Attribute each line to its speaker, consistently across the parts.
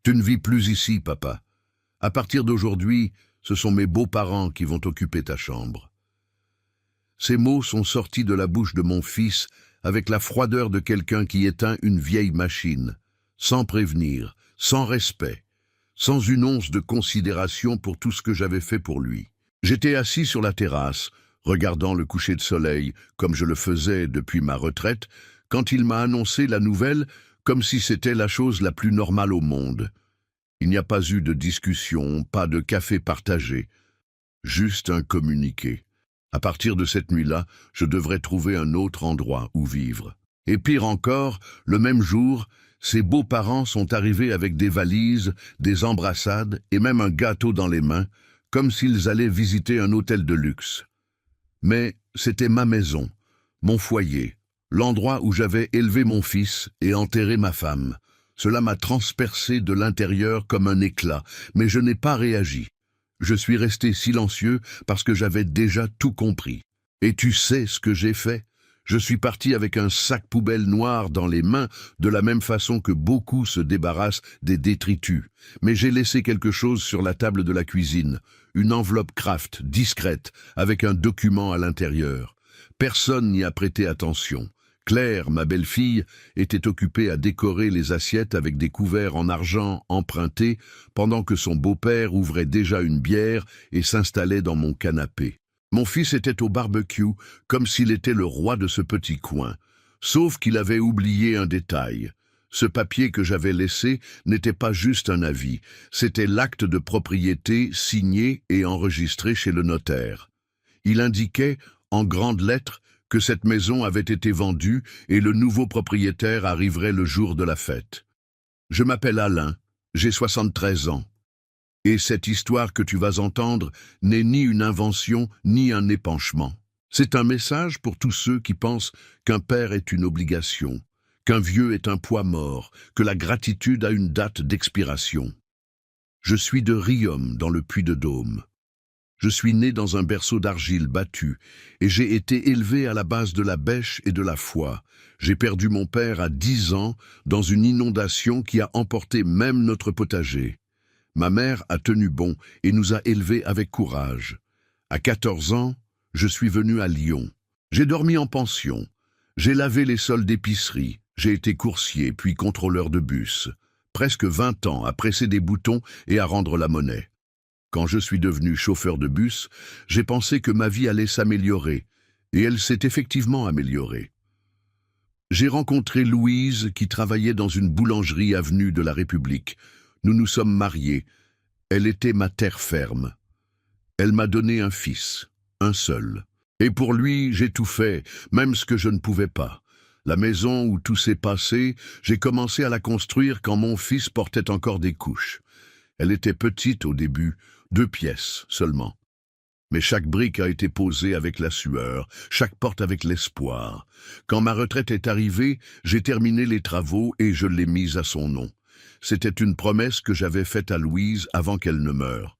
Speaker 1: Tu ne vis plus ici, papa. À partir d'aujourd'hui, ce sont mes beaux-parents qui vont occuper ta chambre. » Ces mots sont sortis de la bouche de mon fils avec la froideur de quelqu'un qui éteint une vieille machine, sans prévenir, sans respect, sans une once de considération pour tout ce que j'avais fait pour lui. J'étais assis sur la terrasse, regardant le coucher de soleil, comme je le faisais depuis ma retraite, quand il m'a annoncé la nouvelle comme si c'était la chose la plus normale au monde. Il n'y a pas eu de discussion, pas de café partagé, juste un communiqué. À partir de cette nuit-là, je devrais trouver un autre endroit où vivre. Et pire encore, le même jour, ses beaux-parents sont arrivés avec des valises, des embrassades et même un gâteau dans les mains, comme s'ils allaient visiter un hôtel de luxe. Mais c'était ma maison, mon foyer, l'endroit où j'avais élevé mon fils et enterré ma femme. Cela m'a transpercé de l'intérieur comme un éclat, mais je n'ai pas réagi. Je suis resté silencieux parce que j'avais déjà tout compris. Et tu sais ce que j'ai fait? Je suis parti avec un sac poubelle noir dans les mains, de la même façon que beaucoup se débarrassent des détritus. Mais j'ai laissé quelque chose sur la table de la cuisine, une enveloppe Kraft, discrète, avec un document à l'intérieur. Personne n'y a prêté attention. Claire, ma belle-fille, était occupée à décorer les assiettes avec des couverts en argent empruntés, pendant que son beau-père ouvrait déjà une bière et s'installait dans mon canapé. Mon fils était au barbecue, comme s'il était le roi de ce petit coin, sauf qu'il avait oublié un détail. Ce papier que j'avais laissé n'était pas juste un avis, c'était l'acte de propriété signé et enregistré chez le notaire. Il indiquait, en grandes lettres, que cette maison avait été vendue et le nouveau propriétaire arriverait le jour de la fête. Je m'appelle Alain, j'ai 73 ans. Et cette histoire que tu vas entendre n'est ni une invention ni un épanchement. C'est un message pour tous ceux qui pensent qu'un père est une obligation, qu'un vieux est un poids mort, que la gratitude a une date d'expiration. Je suis de Riom, dans le Puy-de-Dôme. Je suis né dans un berceau d'argile battue et j'ai été élevé à la base de la bêche et de la foi. J'ai perdu mon père à 10 ans dans une inondation qui a emporté même notre potager. Ma mère a tenu bon et nous a élevés avec courage. À 14 ans, je suis venu à Lyon. J'ai dormi en pension. J'ai lavé les sols d'épicerie. J'ai été coursier puis contrôleur de bus. Presque 20 ans à presser des boutons et à rendre la monnaie. Quand je suis devenu chauffeur de bus, j'ai pensé que ma vie allait s'améliorer, et elle s'est effectivement améliorée. J'ai rencontré Louise qui travaillait dans une boulangerie avenue de la République. Nous nous sommes mariés. Elle était ma terre ferme. Elle m'a donné un fils, un seul. Et pour lui, j'ai tout fait, même ce que je ne pouvais pas. La maison où tout s'est passé, j'ai commencé à la construire quand mon fils portait encore des couches. Elle était petite au début, 2 pièces seulement. Mais chaque brique a été posée avec la sueur, chaque porte avec l'espoir. Quand ma retraite est arrivée, j'ai terminé les travaux et je l'ai mise à son nom. C'était une promesse que j'avais faite à Louise avant qu'elle ne meure.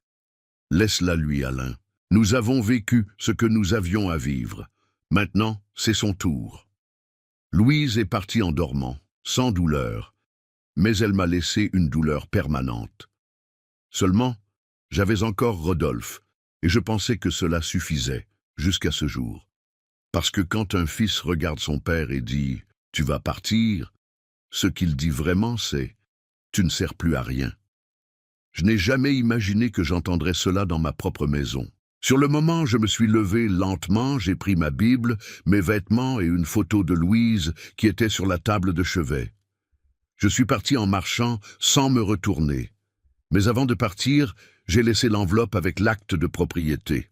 Speaker 1: Laisse-la lui, Alain. Nous avons vécu ce que nous avions à vivre. Maintenant, c'est son tour. Louise est partie en dormant, sans douleur, mais elle m'a laissé une douleur permanente. Seulement, j'avais encore Rodolphe, et je pensais que cela suffisait, jusqu'à ce jour. Parce que quand un fils regarde son père et dit « Tu vas partir », ce qu'il dit vraiment c'est « Tu ne sers plus à rien ». Je n'ai jamais imaginé que j'entendrais cela dans ma propre maison. Sur le moment, je me suis levé lentement, j'ai pris ma Bible, mes vêtements et une photo de Louise qui était sur la table de chevet. Je suis parti en marchant sans me retourner. Mais avant de partir, j'ai laissé l'enveloppe avec l'acte de propriété.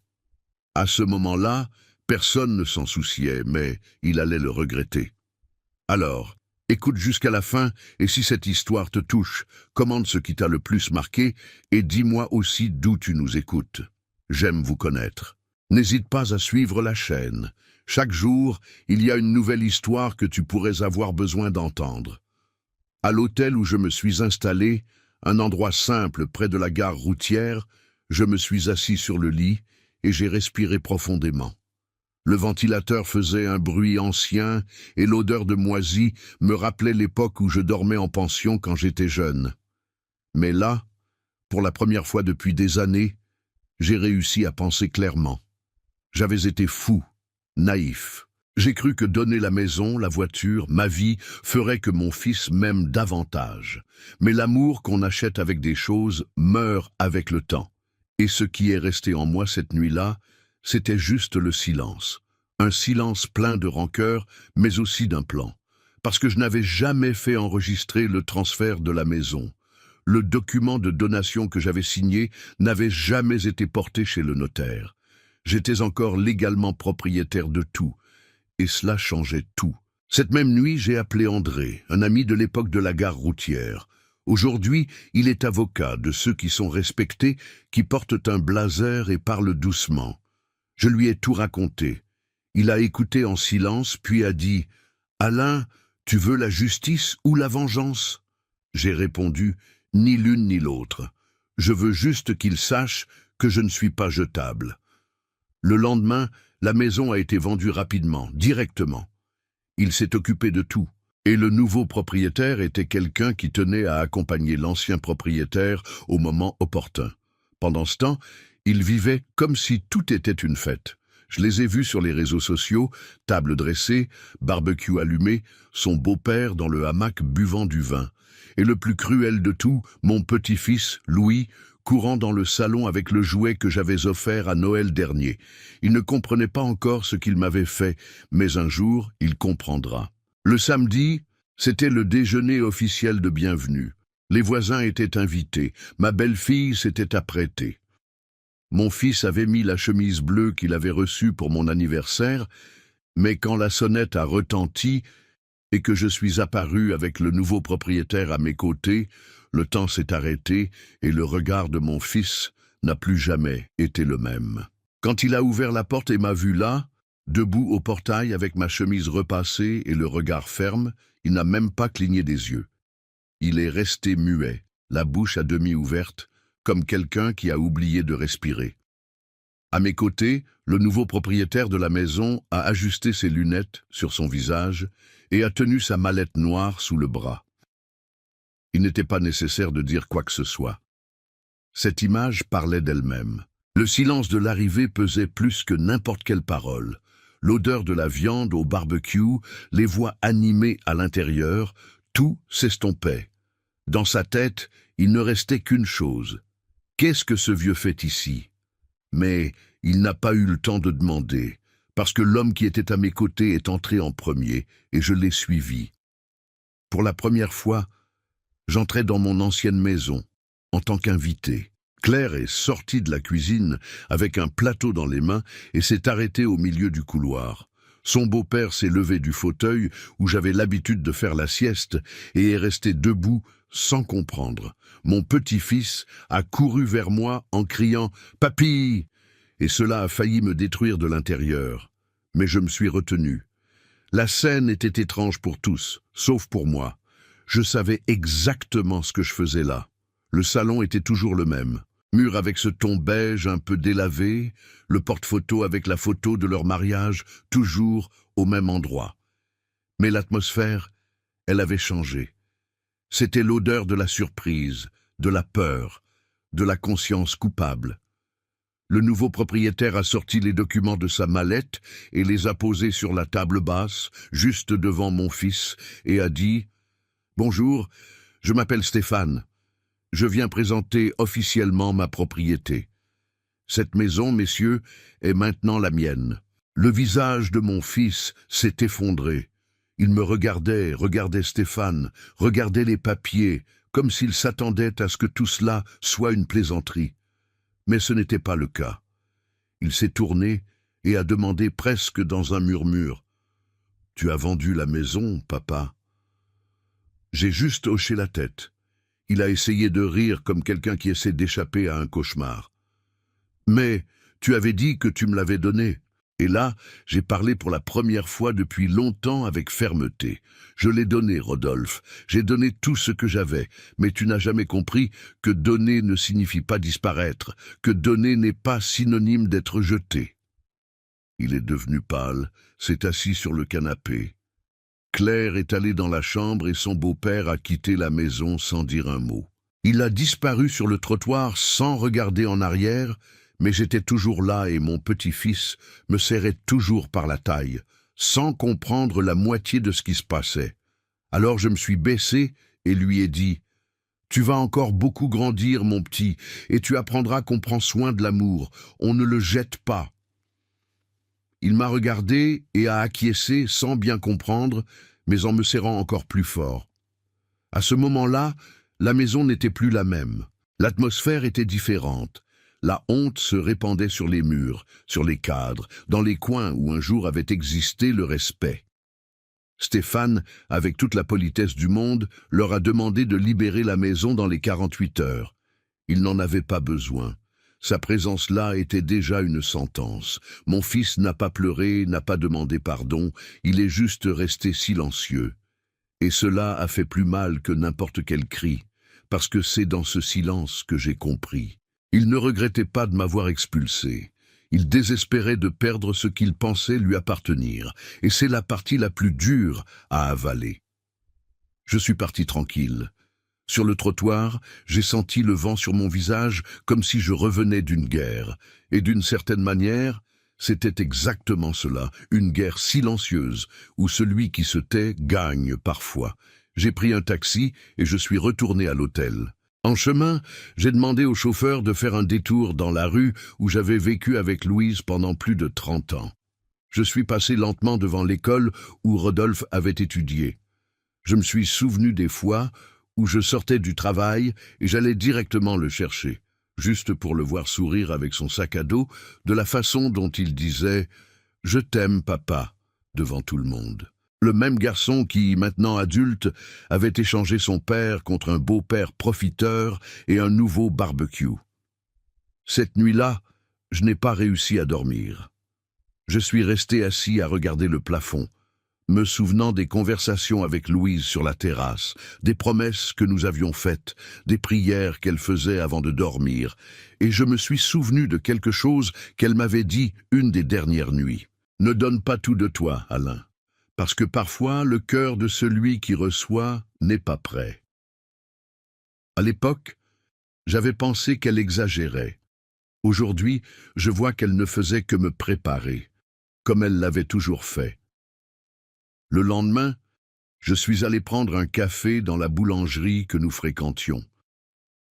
Speaker 1: À ce moment-là, personne ne s'en souciait, mais il allait le regretter. Alors, écoute jusqu'à la fin, et si cette histoire te touche, commande ce qui t'a le plus marqué, et dis-moi aussi d'où tu nous écoutes. J'aime vous connaître. N'hésite pas à suivre la chaîne. Chaque jour, il y a une nouvelle histoire que tu pourrais avoir besoin d'entendre. À l'hôtel où je me suis installé, un endroit simple près de la gare routière, je me suis assis sur le lit et j'ai respiré profondément. Le ventilateur faisait un bruit ancien et l'odeur de moisi me rappelait l'époque où je dormais en pension quand j'étais jeune. Mais là, pour la première fois depuis des années, j'ai réussi à penser clairement. J'avais été fou, naïf. J'ai cru que donner la maison, la voiture, ma vie ferait que mon fils m'aime davantage. Mais l'amour qu'on achète avec des choses meurt avec le temps. Et ce qui est resté en moi cette nuit-là, c'était juste le silence. Un silence plein de rancœur, mais aussi d'un plan. Parce que je n'avais jamais fait enregistrer le transfert de la maison. Le document de donation que j'avais signé n'avait jamais été porté chez le notaire. J'étais encore légalement propriétaire de tout. Et cela changeait tout. Cette même nuit, j'ai appelé André, un ami de l'époque de la gare routière. Aujourd'hui, il est avocat de ceux qui sont respectés, qui portent un blazer et parlent doucement. Je lui ai tout raconté. Il a écouté en silence, puis a dit « Alain, tu veux la justice ou la vengeance ?» J'ai répondu « Ni l'une ni l'autre. Je veux juste qu'il sache que je ne suis pas jetable. » Le lendemain, la maison a été vendue rapidement, directement. Il s'est occupé de tout. Et le nouveau propriétaire était quelqu'un qui tenait à accompagner l'ancien propriétaire au moment opportun. Pendant ce temps, il vivait comme si tout était une fête. Je les ai vus sur les réseaux sociaux, table dressée, barbecue allumé, son beau-père dans le hamac buvant du vin. Et le plus cruel de tout, mon petit-fils, Louis, courant dans le salon avec le jouet que j'avais offert à Noël dernier. Il ne comprenait pas encore ce qu'il m'avait fait, mais un jour, il comprendra. Le samedi, c'était le déjeuner officiel de bienvenue. Les voisins étaient invités, ma belle-fille s'était apprêtée. Mon fils avait mis la chemise bleue qu'il avait reçue pour mon anniversaire, mais quand la sonnette a retenti et que je suis apparu avec le nouveau propriétaire à mes côtés, le temps s'est arrêté et le regard de mon fils n'a plus jamais été le même. Quand il a ouvert la porte et m'a vu là, debout au portail avec ma chemise repassée et le regard ferme, il n'a même pas cligné des yeux. Il est resté muet, la bouche à demi ouverte, comme quelqu'un qui a oublié de respirer. À mes côtés, le nouveau propriétaire de la maison a ajusté ses lunettes sur son visage et a tenu sa mallette noire sous le bras. Il n'était pas nécessaire de dire quoi que ce soit. Cette image parlait d'elle-même. Le silence de l'arrivée pesait plus que n'importe quelle parole. L'odeur de la viande au barbecue, les voix animées à l'intérieur, tout s'estompait. Dans sa tête, il ne restait qu'une chose. Qu'est-ce que ce vieux fait ici? Mais il n'a pas eu le temps de demander, parce que l'homme qui était à mes côtés est entré en premier, et je l'ai suivi. Pour la première fois, j'entrais dans mon ancienne maison, en tant qu'invité. Claire est sortie de la cuisine avec un plateau dans les mains et s'est arrêtée au milieu du couloir. Son beau-père s'est levé du fauteuil où j'avais l'habitude de faire la sieste et est resté debout sans comprendre. Mon petit-fils a couru vers moi en criant « Papy !» et cela a failli me détruire de l'intérieur. Mais je me suis retenu. La scène était étrange pour tous, sauf pour moi. Je savais exactement ce que je faisais là. Le salon était toujours le même. Mur avec ce ton beige un peu délavé, le porte-photo avec la photo de leur mariage, toujours au même endroit. Mais l'atmosphère, elle avait changé. C'était l'odeur de la surprise, de la peur, de la conscience coupable. Le nouveau propriétaire a sorti les documents de sa mallette et les a posés sur la table basse, juste devant mon fils, et a dit « Bonjour, je m'appelle Stéphane. Je viens présenter officiellement ma propriété. Cette maison, messieurs, est maintenant la mienne. » Le visage de mon fils s'est effondré. Il me regardait Stéphane, regardait les papiers, comme s'il s'attendait à ce que tout cela soit une plaisanterie. Mais ce n'était pas le cas. Il s'est tourné et a demandé presque dans un murmure « Tu as vendu la maison, papa ?» J'ai juste hoché la tête. Il a essayé de rire comme quelqu'un qui essaie d'échapper à un cauchemar. « Mais tu avais dit que tu me l'avais donné. » Et là, j'ai parlé pour la première fois depuis longtemps avec fermeté. Je l'ai donné, Rodolphe. J'ai donné tout ce que j'avais. Mais tu n'as jamais compris que donner ne signifie pas disparaître, que donner n'est pas synonyme d'être jeté. Il est devenu pâle, s'est assis sur le canapé. Claire est allée dans la chambre et son beau-père a quitté la maison sans dire un mot. Il a disparu sur le trottoir sans regarder en arrière, mais j'étais toujours là et mon petit-fils me serrait toujours par la taille, sans comprendre la moitié de ce qui se passait. Alors je me suis baissé et lui ai dit « Tu vas encore beaucoup grandir, mon petit, et tu apprendras qu'on prend soin de l'amour, on ne le jette pas. » Il m'a regardé et a acquiescé sans bien comprendre, mais en me serrant encore plus fort. À ce moment-là, la maison n'était plus la même. L'atmosphère était différente. La honte se répandait sur les murs, sur les cadres, dans les coins où un jour avait existé le respect. Stéphane, avec toute la politesse du monde, leur a demandé de libérer la maison dans les 48 heures. Il n'en avait pas besoin. Sa présence là était déjà une sentence. Mon fils n'a pas pleuré, n'a pas demandé pardon, il est juste resté silencieux. Et cela a fait plus mal que n'importe quel cri, parce que c'est dans ce silence que j'ai compris. Il ne regrettait pas de m'avoir expulsé. Il désespérait de perdre ce qu'il pensait lui appartenir, et c'est la partie la plus dure à avaler. Je suis parti tranquille. Sur le trottoir, j'ai senti le vent sur mon visage comme si je revenais d'une guerre, et d'une certaine manière, c'était exactement cela, une guerre silencieuse, où celui qui se tait gagne parfois. J'ai pris un taxi et je suis retourné à l'hôtel. En chemin, j'ai demandé au chauffeur de faire un détour dans la rue où j'avais vécu avec Louise pendant plus de 30 ans. Je suis passé lentement devant l'école où Rodolphe avait étudié. Je me suis souvenu des fois où je sortais du travail et j'allais directement le chercher, juste pour le voir sourire avec son sac à dos, de la façon dont il disait « Je t'aime, papa » devant tout le monde. Le même garçon qui, maintenant adulte, avait échangé son père contre un beau-père profiteur et un nouveau barbecue. Cette nuit-là, je n'ai pas réussi à dormir. Je suis resté assis à regarder le plafond, me souvenant des conversations avec Louise sur la terrasse, des promesses que nous avions faites, des prières qu'elle faisait avant de dormir, et je me suis souvenu de quelque chose qu'elle m'avait dit une des dernières nuits. « Ne donne pas tout de toi, Alain. Parce que parfois, le cœur de celui qui reçoit n'est pas prêt. » À l'époque, j'avais pensé qu'elle exagérait. Aujourd'hui, je vois qu'elle ne faisait que me préparer, comme elle l'avait toujours fait. Le lendemain, je suis allé prendre un café dans la boulangerie que nous fréquentions.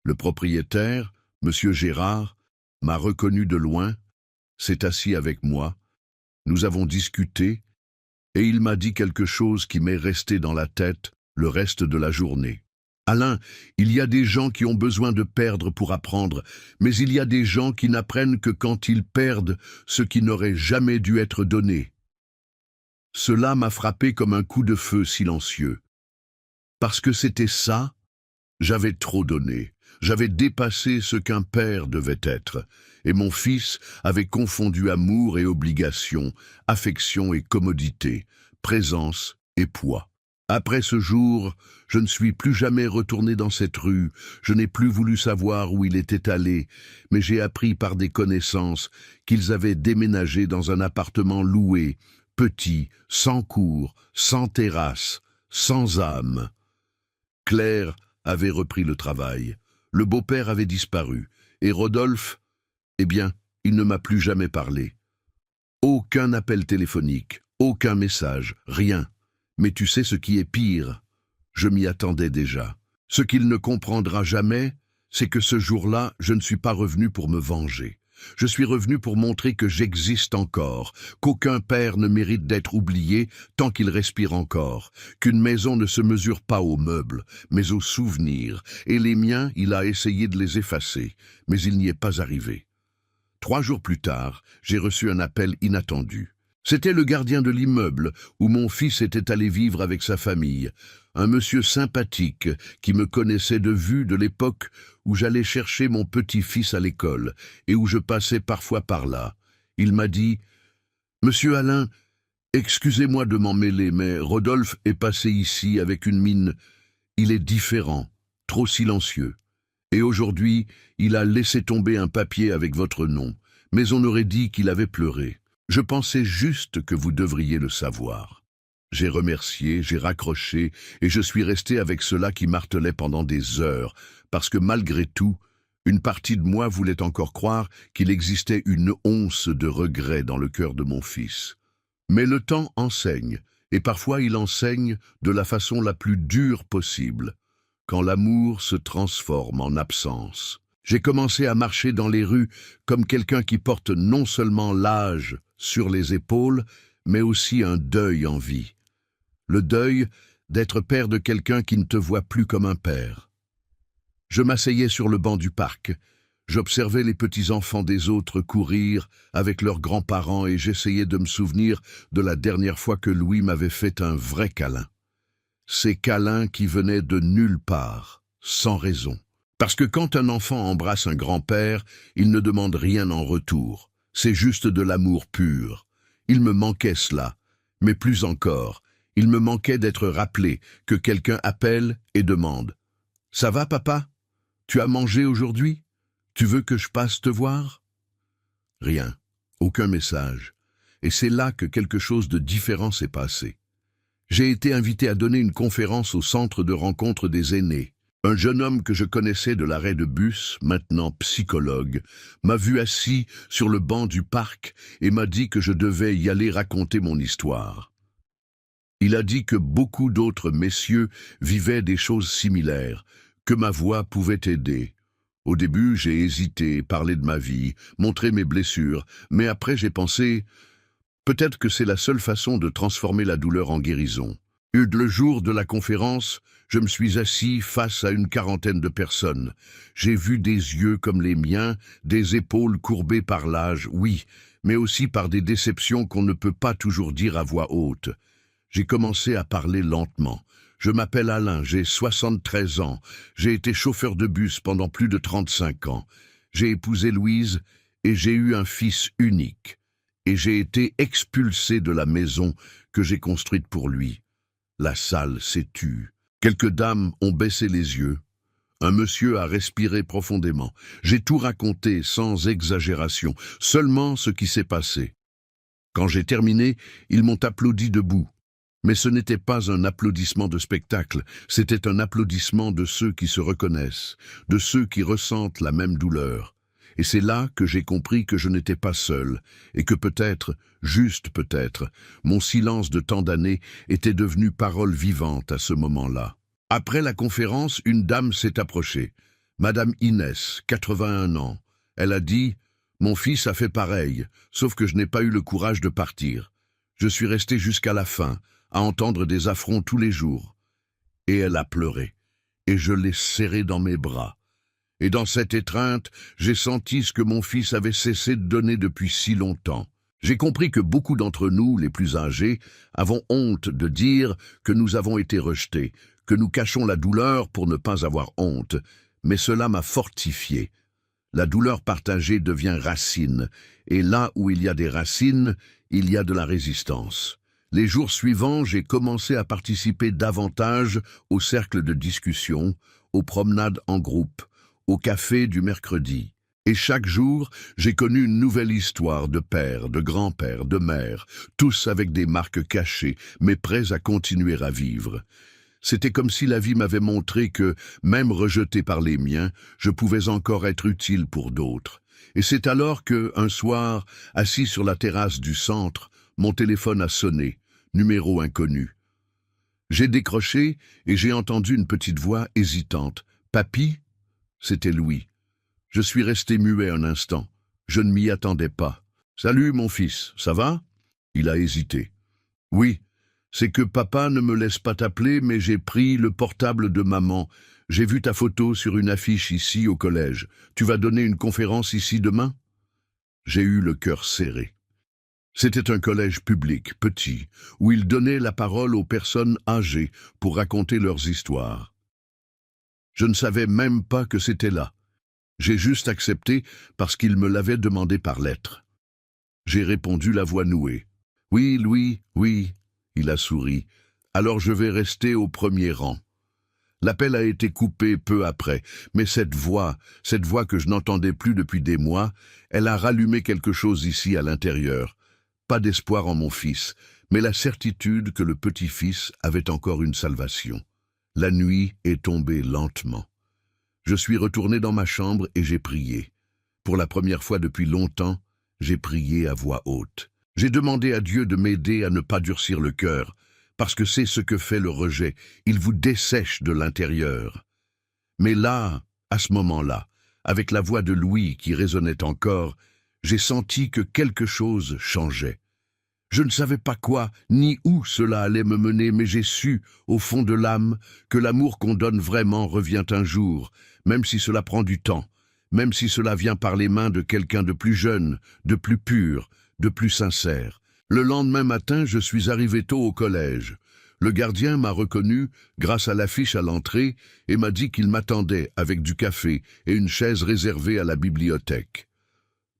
Speaker 1: Le propriétaire, M. Gérard, m'a reconnu de loin, s'est assis avec moi, nous avons discuté, et il m'a dit quelque chose qui m'est resté dans la tête le reste de la journée. « Alain, il y a des gens qui ont besoin de perdre pour apprendre, mais il y a des gens qui n'apprennent que quand ils perdent ce qui n'aurait jamais dû être donné. » Cela m'a frappé comme un coup de feu silencieux. Parce que c'était ça, j'avais trop donné. J'avais dépassé ce qu'un père devait être, et mon fils avait confondu amour et obligation, affection et commodité, présence et poids. Après ce jour, je ne suis plus jamais retourné dans cette rue, je n'ai plus voulu savoir où il était allé, mais j'ai appris par des connaissances qu'ils avaient déménagé dans un appartement loué, petit, sans cour, sans terrasse, sans âme. Claire avait repris le travail. Le beau-père avait disparu, et Rodolphe, eh bien, il ne m'a plus jamais parlé. Aucun appel téléphonique, aucun message, rien. Mais tu sais ce qui est pire? Je m'y attendais déjà. Ce qu'il ne comprendra jamais, c'est que ce jour-là, je ne suis pas revenu pour me venger. Je suis revenu pour montrer que j'existe encore, qu'aucun père ne mérite d'être oublié tant qu'il respire encore, qu'une maison ne se mesure pas aux meubles, mais aux souvenirs, et les miens, il a essayé de les effacer, mais il n'y est pas arrivé. 3 jours plus tard, j'ai reçu un appel inattendu. C'était le gardien de l'immeuble où mon fils était allé vivre avec sa famille, un monsieur sympathique qui me connaissait de vue de l'époque où j'allais chercher mon petit-fils à l'école et où je passais parfois par là. Il m'a dit « Monsieur Alain, excusez-moi de m'en mêler, mais Rodolphe est passé ici avec une mine. Il est différent, trop silencieux. Et aujourd'hui, il a laissé tomber un papier avec votre nom, mais on aurait dit qu'il avait pleuré. Je pensais juste que vous devriez le savoir. » J'ai remercié, j'ai raccroché, et je suis resté avec cela qui martelait pendant des heures, parce que malgré tout, une partie de moi voulait encore croire qu'il existait une once de regret dans le cœur de mon fils. Mais le temps enseigne, et parfois il enseigne de la façon la plus dure possible, quand l'amour se transforme en absence. J'ai commencé à marcher dans les rues comme quelqu'un qui porte non seulement l'âge sur les épaules, mais aussi un deuil en vie. Le deuil d'être père de quelqu'un qui ne te voit plus comme un père. Je m'asseyais sur le banc du parc. J'observais les petits-enfants des autres courir avec leurs grands-parents et j'essayais de me souvenir de la dernière fois que Louis m'avait fait un vrai câlin. Ces câlins qui venaient de nulle part, sans raison. Parce que quand un enfant embrasse un grand-père, il ne demande rien en retour. C'est juste de l'amour pur. Il me manquait cela, mais plus encore. Il me manquait d'être rappelé, que quelqu'un appelle et demande « Ça va, papa? Tu as mangé aujourd'hui? Tu veux que je passe te voir ?» Rien, aucun message. Et c'est là que quelque chose de différent s'est passé. J'ai été invité à donner une conférence au centre de rencontre des aînés. Un jeune homme que je connaissais de l'arrêt de bus, maintenant psychologue, m'a vu assis sur le banc du parc et m'a dit que je devais y aller raconter mon histoire. Il a dit que beaucoup d'autres messieurs vivaient des choses similaires, que ma voix pouvait aider. Au début, j'ai hésité, parler de ma vie, montrer mes blessures, mais après j'ai pensé, peut-être que c'est la seule façon de transformer la douleur en guérison. Le jour de la conférence, je me suis assis face à une quarantaine de personnes. J'ai vu des yeux comme les miens, des épaules courbées par l'âge, oui, mais aussi par des déceptions qu'on ne peut pas toujours dire à voix haute. J'ai commencé à parler lentement. Je m'appelle Alain, j'ai 73 ans. J'ai été chauffeur de bus pendant plus de 35 ans. J'ai épousé Louise et j'ai eu un fils unique. Et j'ai été expulsé de la maison que j'ai construite pour lui. La salle s'est tue. Quelques dames ont baissé les yeux. Un monsieur a respiré profondément. J'ai tout raconté sans exagération, seulement ce qui s'est passé. Quand j'ai terminé, ils m'ont applaudi debout. Mais ce n'était pas un applaudissement de spectacle, c'était un applaudissement de ceux qui se reconnaissent, de ceux qui ressentent la même douleur. Et c'est là que j'ai compris que je n'étais pas seul, et que peut-être, juste peut-être, mon silence de tant d'années était devenu parole vivante à ce moment-là. Après la conférence, une dame s'est approchée. Madame Inès, 81 ans. Elle a dit « Mon fils a fait pareil, sauf que je n'ai pas eu le courage de partir. Je suis resté jusqu'à la fin, à entendre des affronts tous les jours. » Et elle a pleuré, et je l'ai serrée dans mes bras. Et dans cette étreinte, j'ai senti ce que mon fils avait cessé de donner depuis si longtemps. J'ai compris que beaucoup d'entre nous, les plus âgés, avons honte de dire que nous avons été rejetés, que nous cachons la douleur pour ne pas avoir honte, mais cela m'a fortifié. La douleur partagée devient racine, et là où il y a des racines, il y a de la résistance. Les jours suivants, j'ai commencé à participer davantage aux cercles de discussion, aux promenades en groupe, au café du mercredi. Et chaque jour, j'ai connu une nouvelle histoire de père, de grand-père, de mère, tous avec des marques cachées, mais prêts à continuer à vivre. C'était comme si la vie m'avait montré que, même rejeté par les miens, je pouvais encore être utile pour d'autres. Et c'est alors que, un soir, assis sur la terrasse du centre, mon téléphone a sonné, numéro inconnu. J'ai décroché et j'ai entendu une petite voix hésitante. « Papy ?» C'était Louis. Je suis resté muet un instant. Je ne m'y attendais pas. « Salut, mon fils, ça va ?» Il a hésité. « Oui, c'est que papa ne me laisse pas t'appeler, mais j'ai pris le portable de maman. J'ai vu ta photo sur une affiche ici au collège. Tu vas donner une conférence ici demain ?» J'ai eu le cœur serré. C'était un collège public, petit, où il donnait la parole aux personnes âgées pour raconter leurs histoires. Je ne savais même pas que c'était là. J'ai juste accepté parce qu'il me l'avait demandé par lettre. J'ai répondu la voix nouée. « Oui, Louis, oui. » Il a souri. « Alors je vais rester au premier rang. » L'appel a été coupé peu après, mais cette voix que je n'entendais plus depuis des mois, elle a rallumé quelque chose ici à l'intérieur. Pas d'espoir en mon fils, mais la certitude que le petit-fils avait encore une salvation. La nuit est tombée lentement. Je suis retourné dans ma chambre et j'ai prié. Pour la première fois depuis longtemps, j'ai prié à voix haute. J'ai demandé à Dieu de m'aider à ne pas durcir le cœur, parce que c'est ce que fait le rejet. Il vous dessèche de l'intérieur. Mais là, à ce moment-là, avec la voix de Louis qui résonnait encore, j'ai senti que quelque chose changeait. Je ne savais pas quoi, ni où cela allait me mener, mais j'ai su, au fond de l'âme, que l'amour qu'on donne vraiment revient un jour, même si cela prend du temps, même si cela vient par les mains de quelqu'un de plus jeune, de plus pur, de plus sincère. Le lendemain matin, je suis arrivé tôt au collège. Le gardien m'a reconnu grâce à l'affiche à l'entrée et m'a dit qu'il m'attendait avec du café et une chaise réservée à la bibliothèque.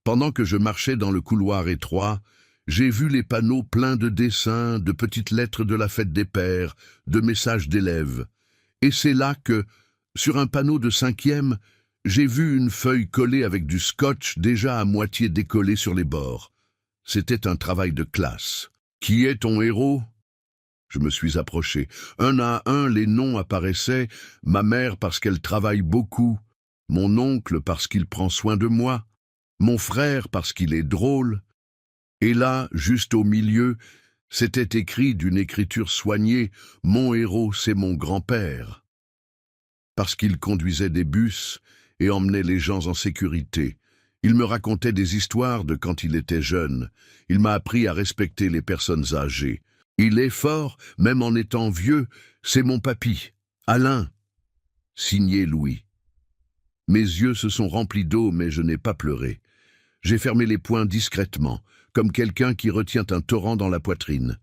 Speaker 1: Pendant que je marchais dans le couloir étroit, j'ai vu les panneaux pleins de dessins, de petites lettres de la fête des pères, de messages d'élèves. Et c'est là que, sur un panneau de 5e, j'ai vu une feuille collée avec du scotch déjà à moitié décollé sur les bords. C'était un travail de classe. « Qui est ton héros ?» Je me suis approché. Un à un, les noms apparaissaient. Ma mère parce qu'elle travaille beaucoup, mon oncle parce qu'il prend soin de moi, mon frère parce qu'il est drôle. Et là, juste au milieu, c'était écrit d'une écriture soignée, « Mon héros, c'est mon grand-père ». Parce qu'il conduisait des bus et emmenait les gens en sécurité. Il me racontait des histoires de quand il était jeune. Il m'a appris à respecter les personnes âgées. Il est fort, même en étant vieux, c'est mon papy, Alain. Signé Louis. Mes yeux se sont remplis d'eau, mais je n'ai pas pleuré. J'ai fermé les poings discrètement, comme quelqu'un qui retient un torrent dans la poitrine.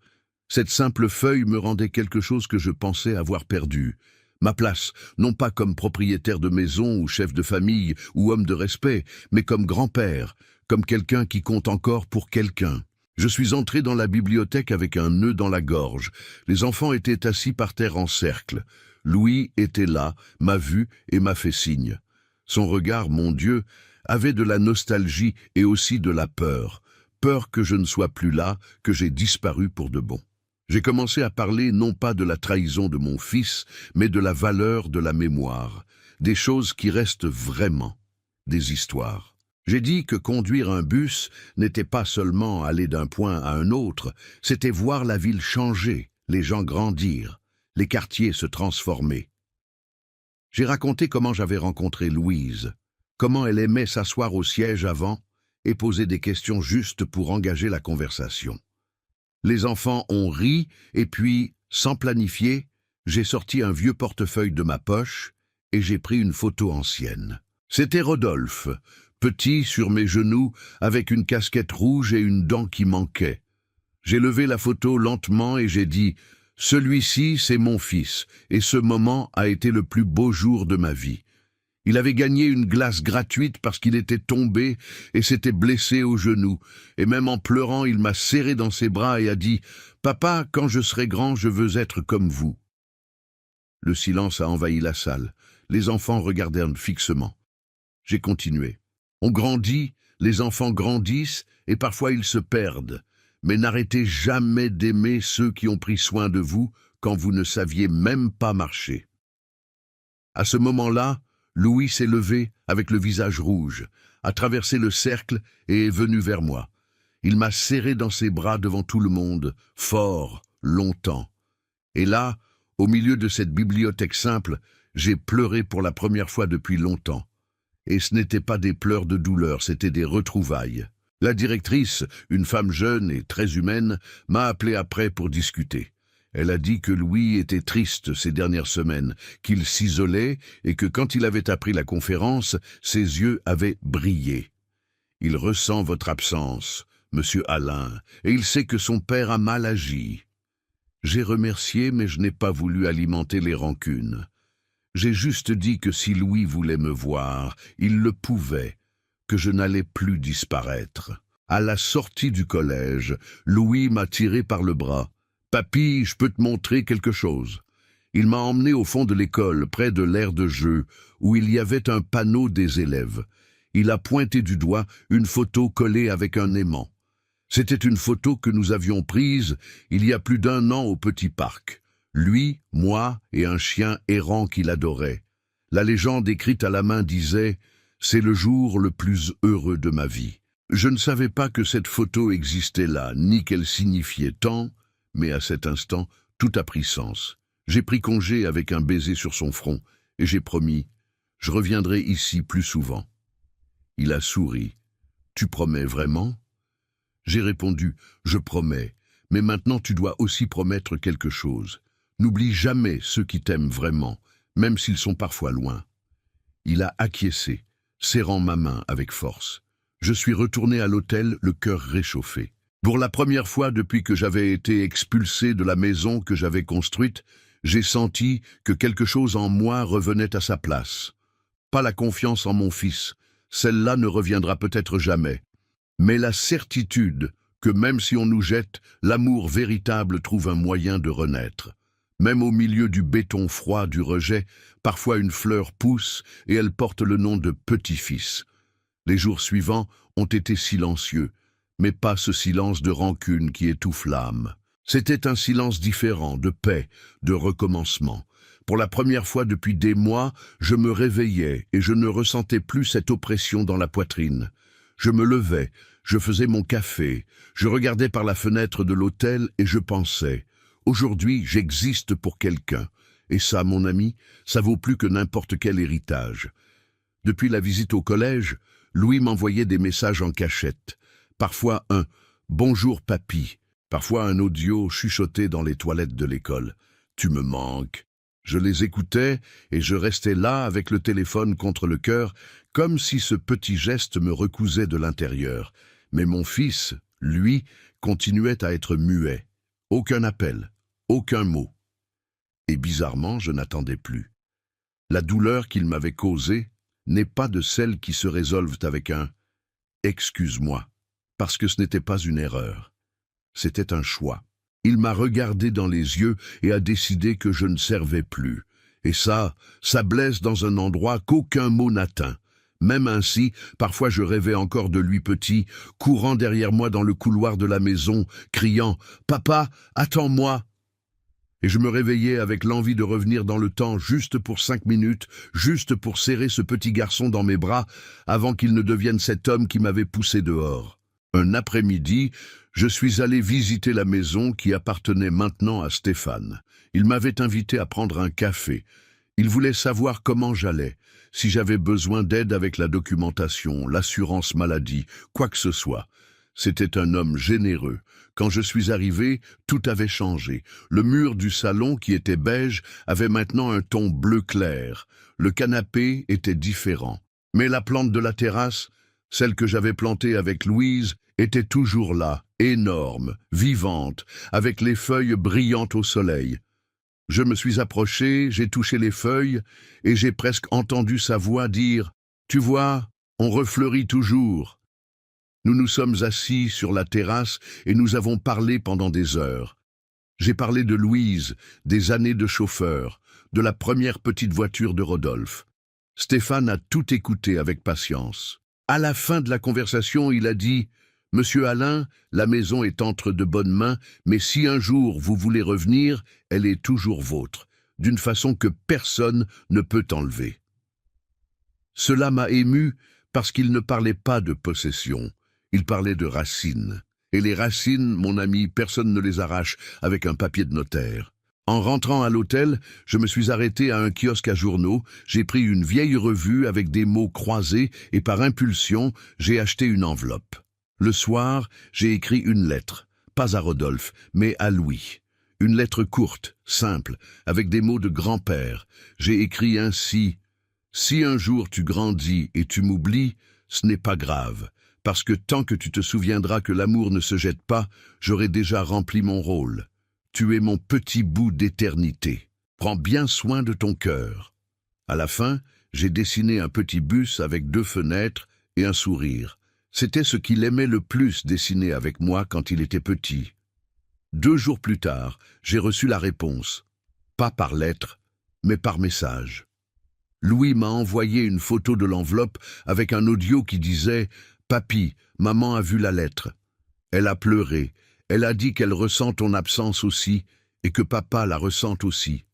Speaker 1: Cette simple feuille me rendait quelque chose que je pensais avoir perdu. Ma place, non pas comme propriétaire de maison ou chef de famille ou homme de respect, mais comme grand-père, comme quelqu'un qui compte encore pour quelqu'un. Je suis entré dans la bibliothèque avec un nœud dans la gorge. Les enfants étaient assis par terre en cercle. Louis était là, m'a vu et m'a fait signe. Son regard, mon Dieu, avait de la nostalgie et aussi de la peur. Peur que je ne sois plus là, que j'ai disparu pour de bon. J'ai commencé à parler non pas de la trahison de mon fils, mais de la valeur de la mémoire, des choses qui restent vraiment, des histoires. J'ai dit que conduire un bus n'était pas seulement aller d'un point à un autre, c'était voir la ville changer, les gens grandir, les quartiers se transformer. J'ai raconté comment j'avais rencontré Louise, comment elle aimait s'asseoir au siège avant et poser des questions justes pour engager la conversation. Les enfants ont ri et puis, sans planifier, j'ai sorti un vieux portefeuille de ma poche et j'ai pris une photo ancienne. C'était Rodolphe, petit sur mes genoux, avec une casquette rouge et une dent qui manquait. J'ai levé la photo lentement et j'ai dit « Celui-ci, c'est mon fils, et ce moment a été le plus beau jour de ma vie. » Il avait gagné une glace gratuite parce qu'il était tombé et s'était blessé au genou, et même en pleurant, il m'a serré dans ses bras et a dit « Papa, quand je serai grand, je veux être comme vous. » Le silence a envahi la salle. Les enfants regardèrent fixement. J'ai continué. On grandit, les enfants grandissent et parfois ils se perdent. Mais n'arrêtez jamais d'aimer ceux qui ont pris soin de vous quand vous ne saviez même pas marcher. À ce moment-là, Louis s'est levé avec le visage rouge, a traversé le cercle et est venu vers moi. Il m'a serré dans ses bras devant tout le monde, fort, longtemps. Et là, au milieu de cette bibliothèque simple, j'ai pleuré pour la première fois depuis longtemps. Et ce n'étaient pas des pleurs de douleur, c'était des retrouvailles. La directrice, une femme jeune et très humaine, m'a appelé après pour discuter. Elle a dit que Louis était triste ces dernières semaines, qu'il s'isolait et que quand il avait appris la conférence, ses yeux avaient brillé. Il ressent votre absence, monsieur Alain, et il sait que son père a mal agi. J'ai remercié, mais je n'ai pas voulu alimenter les rancunes. J'ai juste dit que si Louis voulait me voir, il le pouvait, que je n'allais plus disparaître. À la sortie du collège, Louis m'a tiré par le bras. « Papy, je peux te montrer quelque chose. » Il m'a emmené au fond de l'école, près de l'aire de jeu, où il y avait un panneau des élèves. Il a pointé du doigt une photo collée avec un aimant. C'était une photo que nous avions prise il y a plus d'1 an au petit parc. Lui, moi et un chien errant qu'il adorait. La légende écrite à la main disait « C'est le jour le plus heureux de ma vie ». Je ne savais pas que cette photo existait là, ni qu'elle signifiait tant, mais à cet instant, tout a pris sens. J'ai pris congé avec un baiser sur son front, et j'ai promis « Je reviendrai ici plus souvent ». Il a souri. « Tu promets vraiment ?» J'ai répondu « Je promets, mais maintenant tu dois aussi promettre quelque chose. N'oublie jamais ceux qui t'aiment vraiment, même s'ils sont parfois loin. » Il a acquiescé, serrant ma main avec force. Je suis retourné à l'hôtel, le cœur réchauffé. Pour la première fois depuis que j'avais été expulsé de la maison que j'avais construite, j'ai senti que quelque chose en moi revenait à sa place. Pas la confiance en mon fils, celle-là ne reviendra peut-être jamais, mais la certitude que même si on nous jette, l'amour véritable trouve un moyen de renaître. Même au milieu du béton froid du rejet, parfois une fleur pousse et elle porte le nom de petit-fils. Les jours suivants ont été silencieux, mais pas ce silence de rancune qui étouffe l'âme. C'était un silence différent, de paix, de recommencement. Pour la première fois depuis des mois, je me réveillais et je ne ressentais plus cette oppression dans la poitrine. Je me levais, je faisais mon café, je regardais par la fenêtre de l'hôtel et je pensais « Aujourd'hui, j'existe pour quelqu'un. Et ça, mon ami, ça vaut plus que n'importe quel héritage. » Depuis la visite au collège, Louis m'envoyait des messages en cachette. Parfois un « Bonjour papy », parfois un audio chuchoté dans les toilettes de l'école. « Tu me manques ». Je les écoutais et je restais là avec le téléphone contre le cœur, comme si ce petit geste me recousait de l'intérieur. Mais mon fils, lui, continuait à être muet. Aucun appel, aucun mot. Et bizarrement, je n'attendais plus. La douleur qu'il m'avait causée n'est pas de celles qui se résolvent avec un « excuse-moi », parce que ce n'était pas une erreur. C'était un choix. Il m'a regardé dans les yeux et a décidé que je ne servais plus. Et ça blesse dans un endroit qu'aucun mot n'atteint. Même ainsi, parfois je rêvais encore de lui petit, courant derrière moi dans le couloir de la maison, criant « Papa, attends-moi !» Et je me réveillais avec l'envie de revenir dans le temps juste pour 5 minutes, juste pour serrer ce petit garçon dans mes bras, avant qu'il ne devienne cet homme qui m'avait poussé dehors. Un après-midi, je suis allé visiter la maison qui appartenait maintenant à Stéphane. Il m'avait invité à prendre un café. Il voulait savoir comment j'allais, si j'avais besoin d'aide avec la documentation, l'assurance maladie, quoi que ce soit. C'était un homme généreux. Quand je suis arrivé, tout avait changé. Le mur du salon, qui était beige, avait maintenant un ton bleu clair. Le canapé était différent. Mais la plante de la terrasse, celle que j'avais plantée avec Louise, était toujours là, énorme, vivante, avec les feuilles brillantes au soleil. Je me suis approché, j'ai touché les feuilles, et j'ai presque entendu sa voix dire « Tu vois, on refleurit toujours ». Nous nous sommes assis sur la terrasse et nous avons parlé pendant des heures. J'ai parlé de Louise, des années de chauffeur, de la première petite voiture de Rodolphe. Stéphane a tout écouté avec patience. À la fin de la conversation, il a dit « Monsieur Alain, la maison est entre de bonnes mains, mais si un jour vous voulez revenir, elle est toujours vôtre, d'une façon que personne ne peut enlever. » Cela m'a ému parce qu'il ne parlait pas de possession, il parlait de racines. Et les racines, mon ami, personne ne les arrache avec un papier de notaire. En rentrant à l'hôtel, je me suis arrêté à un kiosque à journaux, j'ai pris une vieille revue avec des mots croisés et par impulsion, j'ai acheté une enveloppe. Le soir, j'ai écrit une lettre, pas à Rodolphe, mais à Louis. Une lettre courte, simple, avec des mots de grand-père. J'ai écrit ainsi « Si un jour tu grandis et tu m'oublies, ce n'est pas grave, parce que tant que tu te souviendras que l'amour ne se jette pas, j'aurai déjà rempli mon rôle. Tu es mon petit bout d'éternité. Prends bien soin de ton cœur. » À la fin, j'ai dessiné un petit bus avec 2 fenêtres et un sourire. C'était ce qu'il aimait le plus dessiner avec moi quand il était petit. 2 jours plus tard, j'ai reçu la réponse. Pas par lettre, mais par message. Louis m'a envoyé une photo de l'enveloppe avec un audio qui disait « Papy, maman a vu la lettre. Elle a pleuré, elle a dit qu'elle ressent ton absence aussi, et que papa la ressent aussi,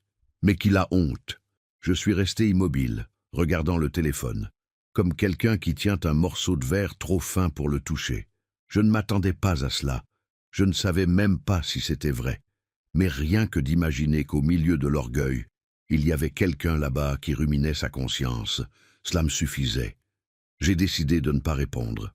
Speaker 1: mais qu'il a honte. Je suis resté immobile, regardant le téléphone, comme quelqu'un qui tient un morceau de verre trop fin pour le toucher. Je ne m'attendais pas à cela, je ne savais même pas si c'était vrai, mais rien que d'imaginer qu'au milieu de l'orgueil, il y avait quelqu'un là-bas qui ruminait sa conscience, cela me suffisait. J'ai décidé de ne pas répondre.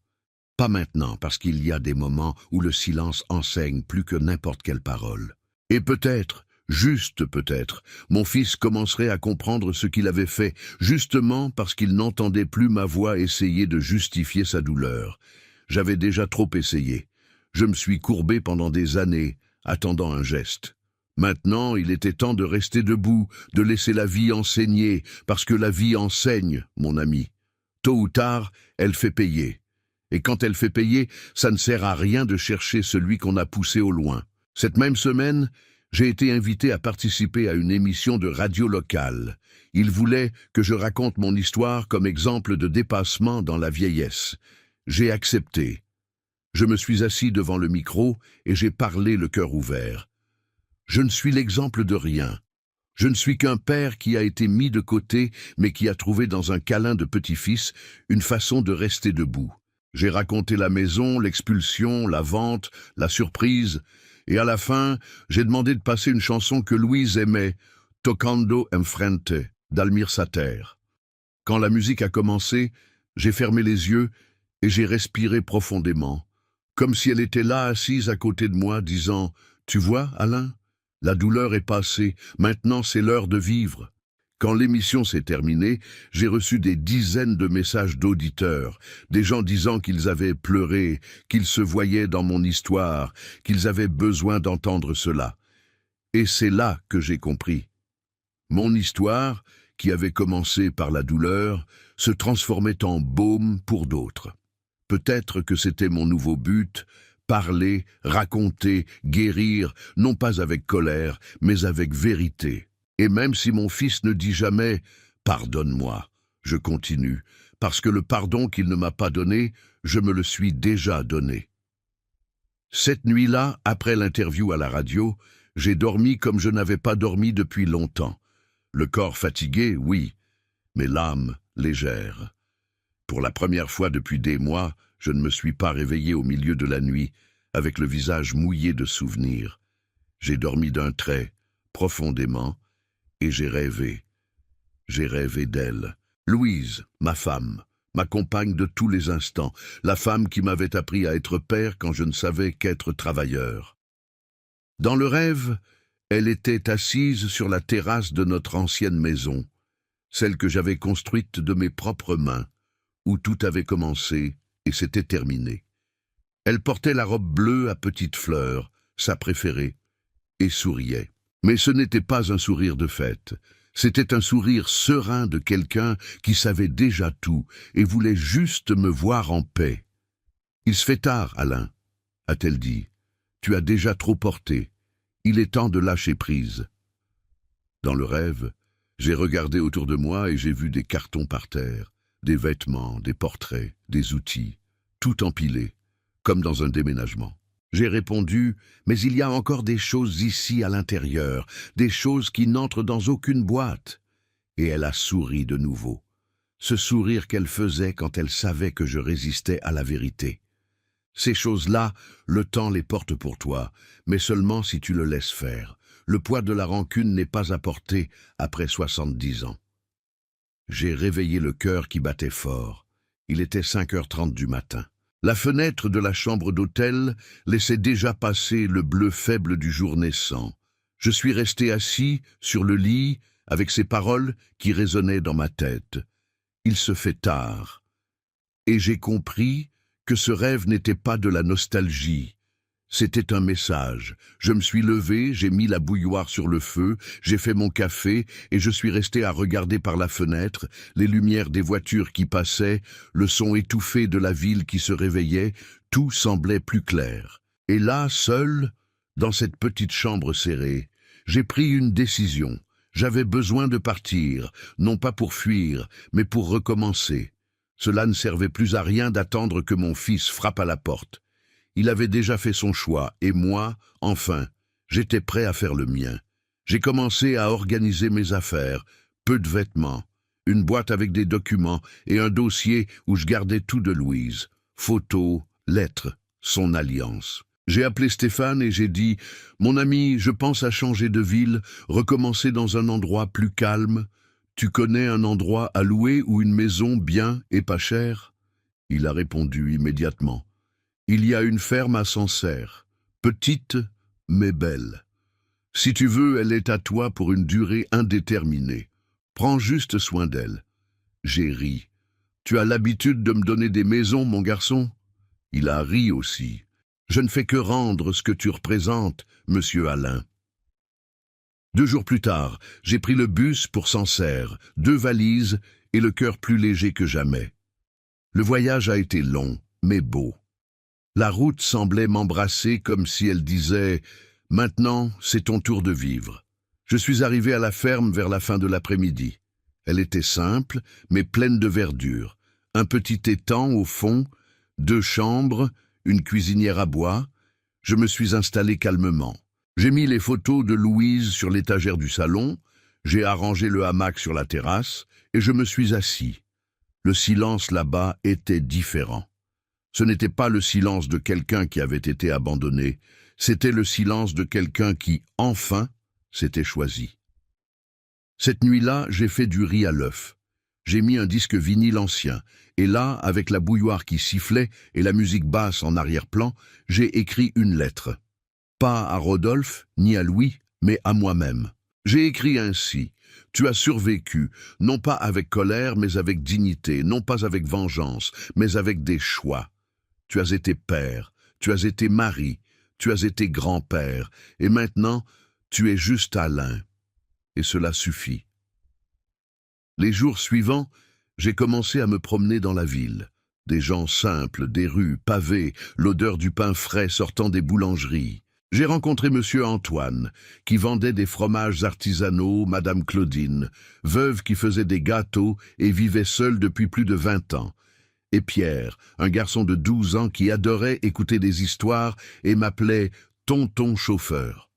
Speaker 1: Pas maintenant, parce qu'il y a des moments où le silence enseigne plus que n'importe quelle parole. Et peut-être, juste peut-être, mon fils commencerait à comprendre ce qu'il avait fait, justement parce qu'il n'entendait plus ma voix essayer de justifier sa douleur. J'avais déjà trop essayé. Je me suis courbé pendant des années, attendant un geste. Maintenant, il était temps de rester debout, de laisser la vie enseigner, parce que la vie enseigne, mon ami. Tôt ou tard, elle fait payer. Et quand elle fait payer, ça ne sert à rien de chercher celui qu'on a poussé au loin. Cette même semaine, j'ai été invité à participer à une émission de radio locale. Ils voulaient que je raconte mon histoire comme exemple de dépassement dans la vieillesse. J'ai accepté. Je me suis assis devant le micro et j'ai parlé le cœur ouvert. Je ne suis l'exemple de rien. Je ne suis qu'un père qui a été mis de côté, mais qui a trouvé dans un câlin de petit-fils une façon de rester debout. J'ai raconté la maison, l'expulsion, la vente, la surprise, et à la fin, j'ai demandé de passer une chanson que Louise aimait, Tocando Enfrente, d'Almir Sater. Quand la musique a commencé, j'ai fermé les yeux et j'ai respiré profondément, comme si elle était là assise à côté de moi, disant « Tu vois, Alain ? La douleur est passée, maintenant c'est l'heure de vivre. » Quand l'émission s'est terminée, j'ai reçu des dizaines de messages d'auditeurs, des gens disant qu'ils avaient pleuré, qu'ils se voyaient dans mon histoire, qu'ils avaient besoin d'entendre cela. Et c'est là que j'ai compris. Mon histoire, qui avait commencé par la douleur, se transformait en baume pour d'autres. Peut-être que c'était mon nouveau but, parler, raconter, guérir, non pas avec colère, mais avec vérité. Et même si mon fils ne dit jamais « Pardonne-moi », je continue, parce que le pardon qu'il ne m'a pas donné, je me le suis déjà donné. Cette nuit-là, après l'interview à la radio, j'ai dormi comme je n'avais pas dormi depuis longtemps. Le corps fatigué, oui, mais l'âme légère. Pour la première fois depuis des mois, je ne me suis pas réveillé au milieu de la nuit, avec le visage mouillé de souvenirs. J'ai dormi d'un trait, profondément, et j'ai rêvé. J'ai rêvé d'elle. Louise, ma femme, ma compagne de tous les instants, la femme qui m'avait appris à être père quand je ne savais qu'être travailleur. Dans le rêve, elle était assise sur la terrasse de notre ancienne maison, celle que j'avais construite de mes propres mains, où tout avait commencé et s'était terminé. Elle portait la robe bleue à petites fleurs, sa préférée, et souriait. Mais ce n'était pas un sourire de fête, c'était un sourire serein de quelqu'un qui savait déjà tout et voulait juste me voir en paix. « Il se fait tard, Alain, » a-t-elle dit. « Tu as déjà trop porté. Il est temps de lâcher prise. » Dans le rêve, j'ai regardé autour de moi et j'ai vu des cartons par terre, des vêtements, des portraits, des outils, tout empilé, comme dans un déménagement. J'ai répondu, mais il y a encore des choses ici à l'intérieur, des choses qui n'entrent dans aucune boîte. Et elle a souri de nouveau. Ce sourire qu'elle faisait quand elle savait que je résistais à la vérité. Ces choses-là, le temps les porte pour toi, mais seulement si tu le laisses faire. Le poids de la rancune n'est pas à porter après 70 ans. J'ai réveillé le cœur qui battait fort. Il était 5h30 du matin. La fenêtre de la chambre d'hôtel laissait déjà passer le bleu faible du jour naissant. Je suis resté assis sur le lit avec ces paroles qui résonnaient dans ma tête. Il se fait tard. Et j'ai compris que ce rêve n'était pas de la nostalgie. C'était un message. Je me suis levé, j'ai mis la bouilloire sur le feu, j'ai fait mon café et je suis resté à regarder par la fenêtre, les lumières des voitures qui passaient, le son étouffé de la ville qui se réveillait, tout semblait plus clair. Et là, seul, dans cette petite chambre serrée, j'ai pris une décision. J'avais besoin de partir, non pas pour fuir, mais pour recommencer. Cela ne servait plus à rien d'attendre que mon fils frappe à la porte. Il avait déjà fait son choix, et moi, enfin, j'étais prêt à faire le mien. J'ai commencé à organiser mes affaires, peu de vêtements, une boîte avec des documents et un dossier où je gardais tout de Louise. Photos, lettres, son alliance. J'ai appelé Stéphane et j'ai dit « Mon ami, je pense à changer de ville, recommencer dans un endroit plus calme. Tu connais un endroit à louer ou une maison bien et pas chère ?» Il a répondu immédiatement. Il y a une ferme à Sancerre, petite mais belle. Si tu veux, elle est à toi pour une durée indéterminée. Prends juste soin d'elle. J'ai ri. Tu as l'habitude de me donner des maisons, mon garçon? Il a ri aussi. Je ne fais que rendre ce que tu représentes, monsieur Alain. 2 jours plus tard, j'ai pris le bus pour Sancerre, 2 valises et le cœur plus léger que jamais. Le voyage a été long, mais beau. La route semblait m'embrasser comme si elle disait « Maintenant, c'est ton tour de vivre ». Je suis arrivé à la ferme vers la fin de l'après-midi. Elle était simple, mais pleine de verdure. Un petit étang au fond, 2 chambres, une cuisinière à bois. Je me suis installé calmement. J'ai mis les photos de Louise sur l'étagère du salon, j'ai arrangé le hamac sur la terrasse et je me suis assis. Le silence là-bas était différent. Ce n'était pas le silence de quelqu'un qui avait été abandonné, c'était le silence de quelqu'un qui, enfin, s'était choisi. Cette nuit-là, j'ai fait du riz à l'œuf. J'ai mis un disque vinyle ancien, et là, avec la bouilloire qui sifflait et la musique basse en arrière-plan, j'ai écrit une lettre. Pas à Rodolphe, ni à Louis, mais à moi-même. J'ai écrit ainsi. Tu as survécu, non pas avec colère, mais avec dignité, non pas avec vengeance, mais avec des choix. Tu as été père, tu as été mari, tu as été grand-père, et maintenant, tu es juste Alain. Et cela suffit. Les jours suivants, j'ai commencé à me promener dans la ville. Des gens simples, des rues pavées, l'odeur du pain frais sortant des boulangeries. J'ai rencontré monsieur Antoine, qui vendait des fromages artisanaux, madame Claudine, veuve qui faisait des gâteaux et vivait seule depuis plus de 20 ans. Et Pierre, un garçon de 12 ans qui adorait écouter des histoires et m'appelait « tonton chauffeur ».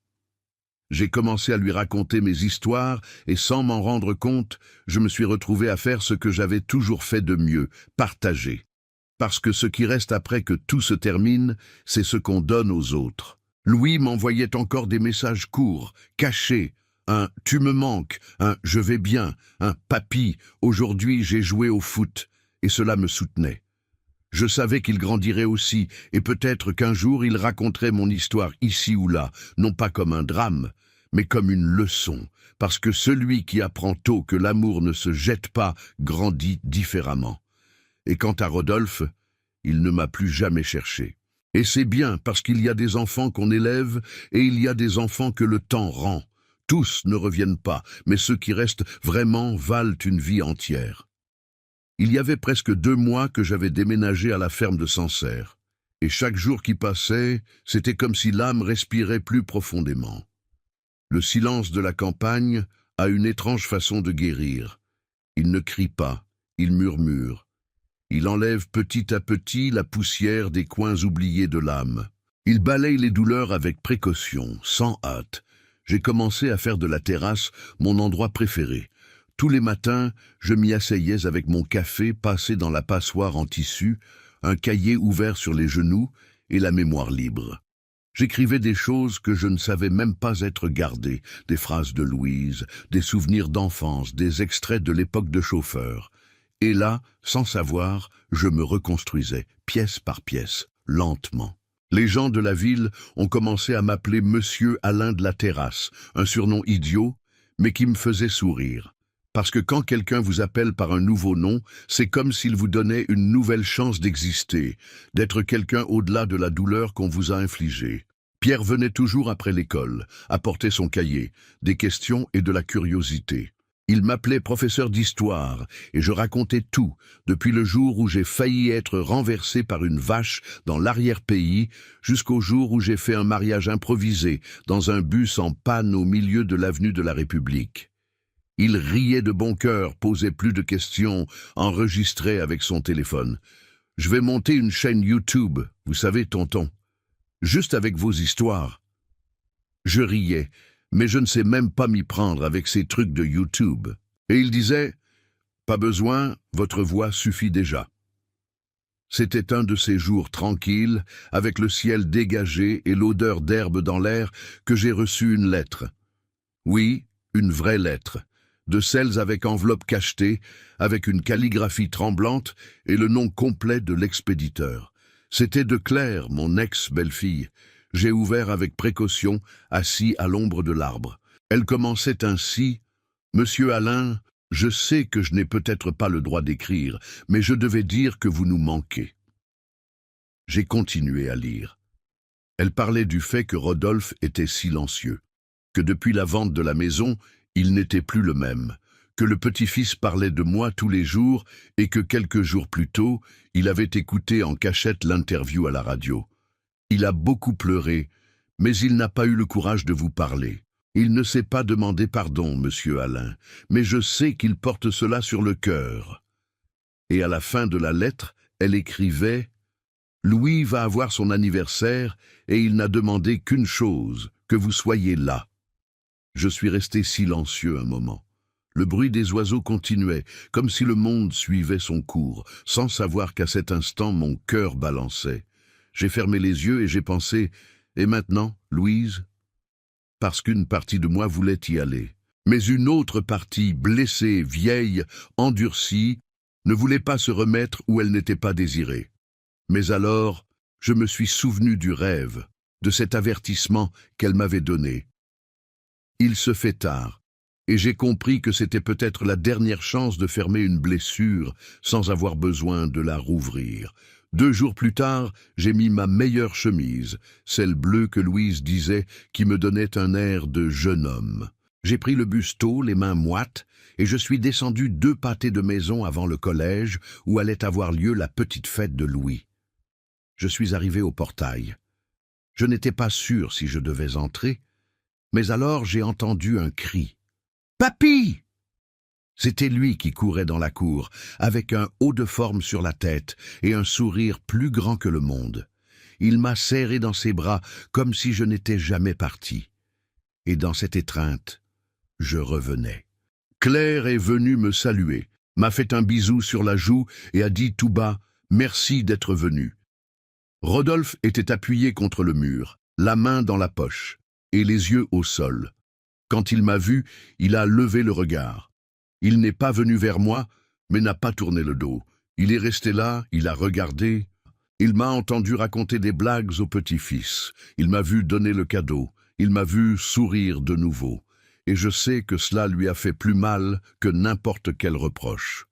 Speaker 1: J'ai commencé à lui raconter mes histoires et sans m'en rendre compte, je me suis retrouvé à faire ce que j'avais toujours fait de mieux, partager. Parce que ce qui reste après que tout se termine, c'est ce qu'on donne aux autres. Louis m'envoyait encore des messages courts, cachés, un « tu me manques », un « je vais bien », un « papy, aujourd'hui j'ai joué au foot », et cela me soutenait. Je savais qu'il grandirait aussi, et peut-être qu'un jour il raconterait mon histoire ici ou là, non pas comme un drame, mais comme une leçon, parce que celui qui apprend tôt que l'amour ne se jette pas grandit différemment. Et quant à Rodolphe, il ne m'a plus jamais cherché. Et c'est bien, parce qu'il y a des enfants qu'on élève, et il y a des enfants que le temps rend. Tous ne reviennent pas, mais ceux qui restent vraiment valent une vie entière. Il y avait presque 2 mois que j'avais déménagé à la ferme de Sancerre, et chaque jour qui passait, c'était comme si l'âme respirait plus profondément. Le silence de la campagne a une étrange façon de guérir. Il ne crie pas, il murmure. Il enlève petit à petit la poussière des coins oubliés de l'âme. Il balaye les douleurs avec précaution, sans hâte. J'ai commencé à faire de la terrasse mon endroit préféré. Tous les matins, je m'y asseyais avec mon café passé dans la passoire en tissu, un cahier ouvert sur les genoux et la mémoire libre. J'écrivais des choses que je ne savais même pas être gardées, des phrases de Louise, des souvenirs d'enfance, des extraits de l'époque de chauffeur. Et là, sans savoir, je me reconstruisais, pièce par pièce, lentement. Les gens de la ville ont commencé à m'appeler Monsieur Alain de la Terrasse, un surnom idiot, mais qui me faisait sourire. Parce que quand quelqu'un vous appelle par un nouveau nom, c'est comme s'il vous donnait une nouvelle chance d'exister, d'être quelqu'un au-delà de la douleur qu'on vous a infligée. Pierre venait toujours après l'école, apporter son cahier, des questions et de la curiosité. Il m'appelait professeur d'histoire, et je racontais tout, depuis le jour où j'ai failli être renversé par une vache dans l'arrière-pays, jusqu'au jour où j'ai fait un mariage improvisé dans un bus en panne au milieu de l'avenue de la République. Il riait de bon cœur, posait plus de questions, enregistrait avec son téléphone. « Je vais monter une chaîne YouTube, vous savez, tonton. juste avec vos histoires. Je riais, mais je ne sais même pas m'y prendre avec ces trucs de YouTube. Et il disait, « Pas besoin, votre voix suffit déjà. » C'était un de ces jours tranquilles, avec le ciel dégagé et l'odeur d'herbe dans l'air, que j'ai reçu une lettre. Oui, une vraie lettre, de celles avec enveloppe cachetée, avec une calligraphie tremblante et le nom complet de l'expéditeur. C'était de Claire, mon ex-belle-fille. J'ai ouvert avec précaution, assis à l'ombre de l'arbre. Elle commençait ainsi, « Monsieur Alain, je sais que je n'ai peut-être pas le droit d'écrire, mais je devais dire que vous nous manquez. » J'ai continué à lire. Elle parlait du fait que Rodolphe était silencieux, que depuis la vente de la maison, il n'était plus le même, que le petit-fils parlait de moi tous les jours et que quelques jours plus tôt, il avait écouté en cachette l'interview à la radio. Il a beaucoup pleuré, mais il n'a pas eu le courage de vous parler. Il ne s'est pas demandé pardon, monsieur Alain, mais je sais qu'il porte cela sur le cœur. Et à la fin de la lettre, elle écrivait « Louis va avoir son anniversaire et il n'a demandé qu'une chose, que vous soyez là. » Je suis resté silencieux un moment. Le bruit des oiseaux continuait, comme si le monde suivait son cours, sans savoir qu'à cet instant mon cœur balançait. J'ai fermé les yeux et j'ai pensé « Et maintenant, Louise ?» Parce qu'une partie de moi voulait y aller. Mais une autre partie, blessée, vieille, endurcie, ne voulait pas se remettre où elle n'était pas désirée. Mais alors, je me suis souvenu du rêve, de cet avertissement qu'elle m'avait donné. Il se fait tard, et j'ai compris que c'était peut-être la dernière chance de fermer une blessure sans avoir besoin de la rouvrir. 2 jours plus tard, j'ai mis ma meilleure chemise, celle bleue que Louise disait qui me donnait un air de jeune homme. J'ai pris le bus tôt, les mains moites, et je suis descendu 2 pâtés de maison avant le collège où allait avoir lieu la petite fête de Louis. Je suis arrivé au portail. Je n'étais pas sûr si je devais entrer, mais alors j'ai entendu un cri. « Papy !» C'était lui qui courait dans la cour, avec un haut de forme sur la tête et un sourire plus grand que le monde. Il m'a serré dans ses bras comme si je n'étais jamais parti. Et dans cette étreinte, je revenais. Claire est venue me saluer, m'a fait un bisou sur la joue et a dit tout bas « Merci d'être venu ». Rodolphe était appuyé contre le mur, la main dans la poche et les yeux au sol. Quand il m'a vu, il a levé le regard. Il n'est pas venu vers moi, mais n'a pas tourné le dos. Il est resté là, il a regardé. Il m'a entendu raconter des blagues au petit-fils. Il m'a vu donner le cadeau. Il m'a vu sourire de nouveau. Et je sais que cela lui a fait plus mal que n'importe quel reproche.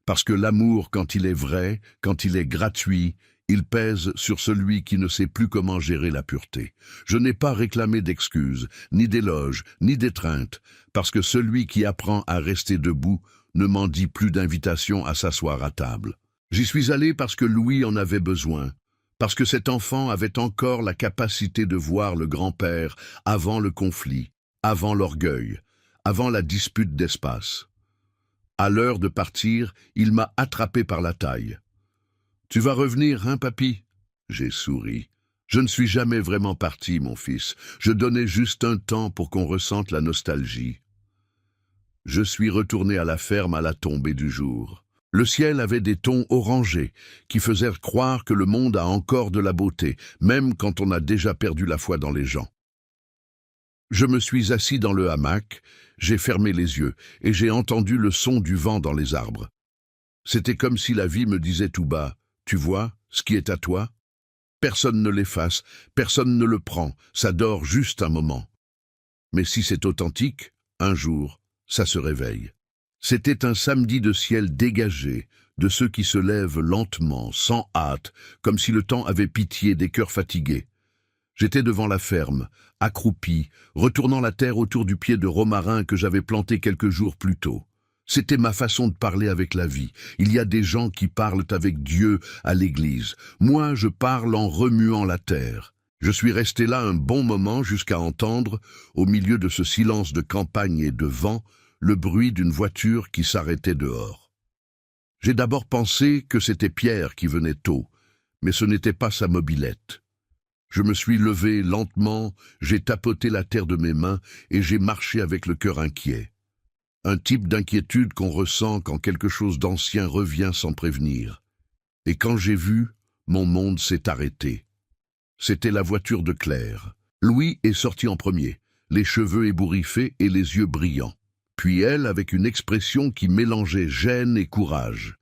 Speaker 1: Parce que l'amour, quand il est vrai, quand il est gratuit, il pèse sur celui qui ne sait plus comment gérer la pureté. Je n'ai pas réclamé d'excuses, ni d'éloges, ni d'étreintes, parce que celui qui apprend à rester debout ne m'en dit plus d'invitation à s'asseoir à table. J'y suis allé parce que Louis en avait besoin, parce que cet enfant avait encore la capacité de voir le grand-père avant le conflit, avant l'orgueil, avant la dispute d'espace. À l'heure de partir, il m'a attrapé par la taille. « Tu vas revenir, hein, papy ?» J'ai souri. Je ne suis jamais vraiment parti, mon fils. Je donnais juste un temps pour qu'on ressente la nostalgie. Je suis retourné à la ferme à la tombée du jour. Le ciel avait des tons orangés qui faisaient croire que le monde a encore de la beauté, même quand on a déjà perdu la foi dans les gens. Je me suis assis dans le hamac, j'ai fermé les yeux et j'ai entendu le son du vent dans les arbres. C'était comme si la vie me disait tout bas, « Tu vois, ce qui est à toi ? Personne ne l'efface, personne ne le prend, ça dort juste un moment. Mais si c'est authentique, un jour, ça se réveille. » C'était un samedi de ciel dégagé, de ceux qui se lèvent lentement, sans hâte, comme si le temps avait pitié des cœurs fatigués. J'étais devant la ferme, accroupi, retournant la terre autour du pied de romarin que j'avais planté quelques jours plus tôt. C'était ma façon de parler avec la vie. Il y a des gens qui parlent avec Dieu à l'église. Moi, je parle en remuant la terre. Je suis resté là un bon moment jusqu'à entendre, au milieu de ce silence de campagne et de vent, le bruit d'une voiture qui s'arrêtait dehors. J'ai d'abord pensé que c'était Pierre qui venait tôt, mais ce n'était pas sa mobilette. Je me suis levé lentement, j'ai tapoté la terre de mes mains et j'ai marché avec le cœur inquiet. Un type d'inquiétude qu'on ressent quand quelque chose d'ancien revient sans prévenir. Et quand j'ai vu, mon monde s'est arrêté. C'était la voiture de Claire. Louis est sorti en premier, les cheveux ébouriffés et les yeux brillants. Puis elle, avec une expression qui mélangeait gêne et courage.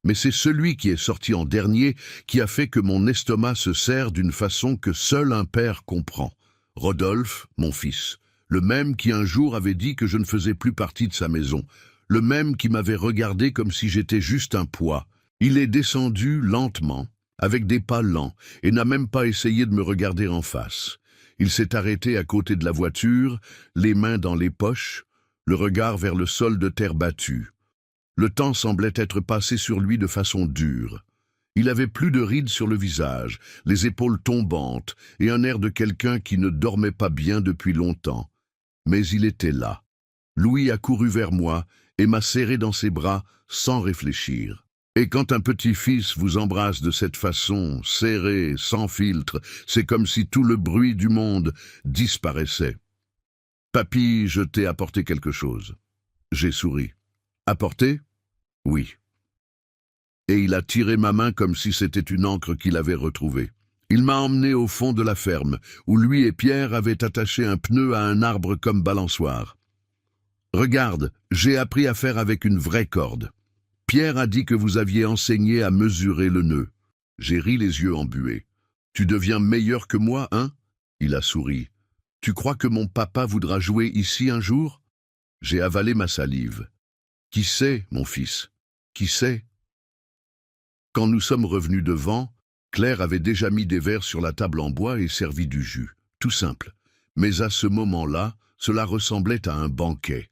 Speaker 1: Mais c'est celui qui est sorti en dernier qui a fait que mon estomac se serre d'une façon que seul un père comprend. Rodolphe, mon fils, le même qui un jour avait dit que je ne faisais plus partie de sa maison, le même qui m'avait regardé comme si j'étais juste un poids. Il est descendu lentement, avec des pas lents, et n'a même pas essayé de me regarder en face. Il s'est arrêté à côté de la voiture, les mains dans les poches, le regard vers le sol de terre battue. Le temps semblait être passé sur lui de façon dure. Il avait plus de rides sur le visage, les épaules tombantes et un air de quelqu'un qui ne dormait pas bien depuis longtemps. Mais il était là. Louis a couru vers moi et m'a serré dans ses bras sans réfléchir. Et quand un petit-fils vous embrasse de cette façon, serré, sans filtre, c'est comme si tout le bruit du monde disparaissait. « Papy, je t'ai apporté quelque chose. » J'ai souri. « Apporté ? » « Oui. » Et il a tiré ma main comme si c'était une encre qu'il avait retrouvée. Il m'a emmené au fond de la ferme, où lui et Pierre avaient attaché un pneu à un arbre comme balançoire. « Regarde, j'ai appris à faire avec une vraie corde. Pierre a dit que vous aviez enseigné à mesurer le nœud. » J'ai ri les yeux embués. « Tu deviens meilleur que moi, hein ?» Il a souri. « Tu crois que mon papa voudra jouer ici un jour ?» J'ai avalé ma salive. « Qui sait, mon fils ? Qui sait ?» Quand nous sommes revenus devant, Claire avait déjà mis des verres sur la table en bois et servi du jus. Tout simple. Mais à ce moment-là, cela ressemblait à un banquet.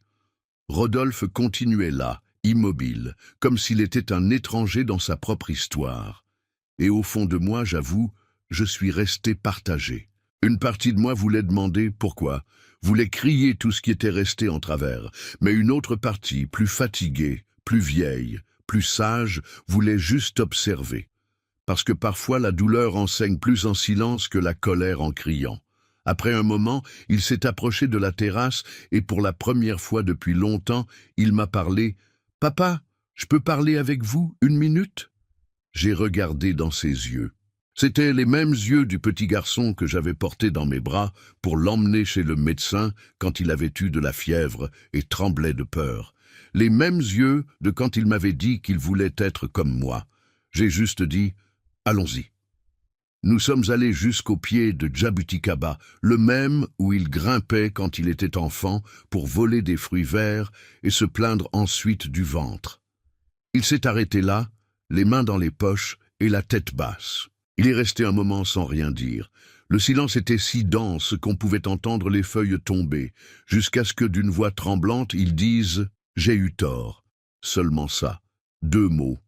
Speaker 1: Rodolphe continuait là, immobile, comme s'il était un étranger dans sa propre histoire. Et au fond de moi, j'avoue, je suis resté partagé. Une partie de moi voulait demander pourquoi, voulait crier tout ce qui était resté en travers, mais une autre partie, plus fatiguée, plus vieille, plus sage, voulait juste observer. Parce que parfois la douleur enseigne plus en silence que la colère en criant. Après un moment, il s'est approché de la terrasse et pour la première fois depuis longtemps, il m'a parlé « Papa, je peux parler avec vous 1 minute ?» J'ai regardé dans ses yeux. C'étaient les mêmes yeux du petit garçon que j'avais porté dans mes bras pour l'emmener chez le médecin quand il avait eu de la fièvre et tremblait de peur. Les mêmes yeux de quand il m'avait dit qu'il voulait être comme moi. J'ai juste dit « Allons-y ». Nous sommes allés jusqu'au pied de Jabuticaba, le même où il grimpait quand il était enfant pour voler des fruits verts et se plaindre ensuite du ventre. Il s'est arrêté là, les mains dans les poches et la tête basse. Il est resté un moment sans rien dire. Le silence était si dense qu'on pouvait entendre les feuilles tomber, jusqu'à ce que d'une voix tremblante il dise « J'ai eu tort ». Seulement ça, 2 mots.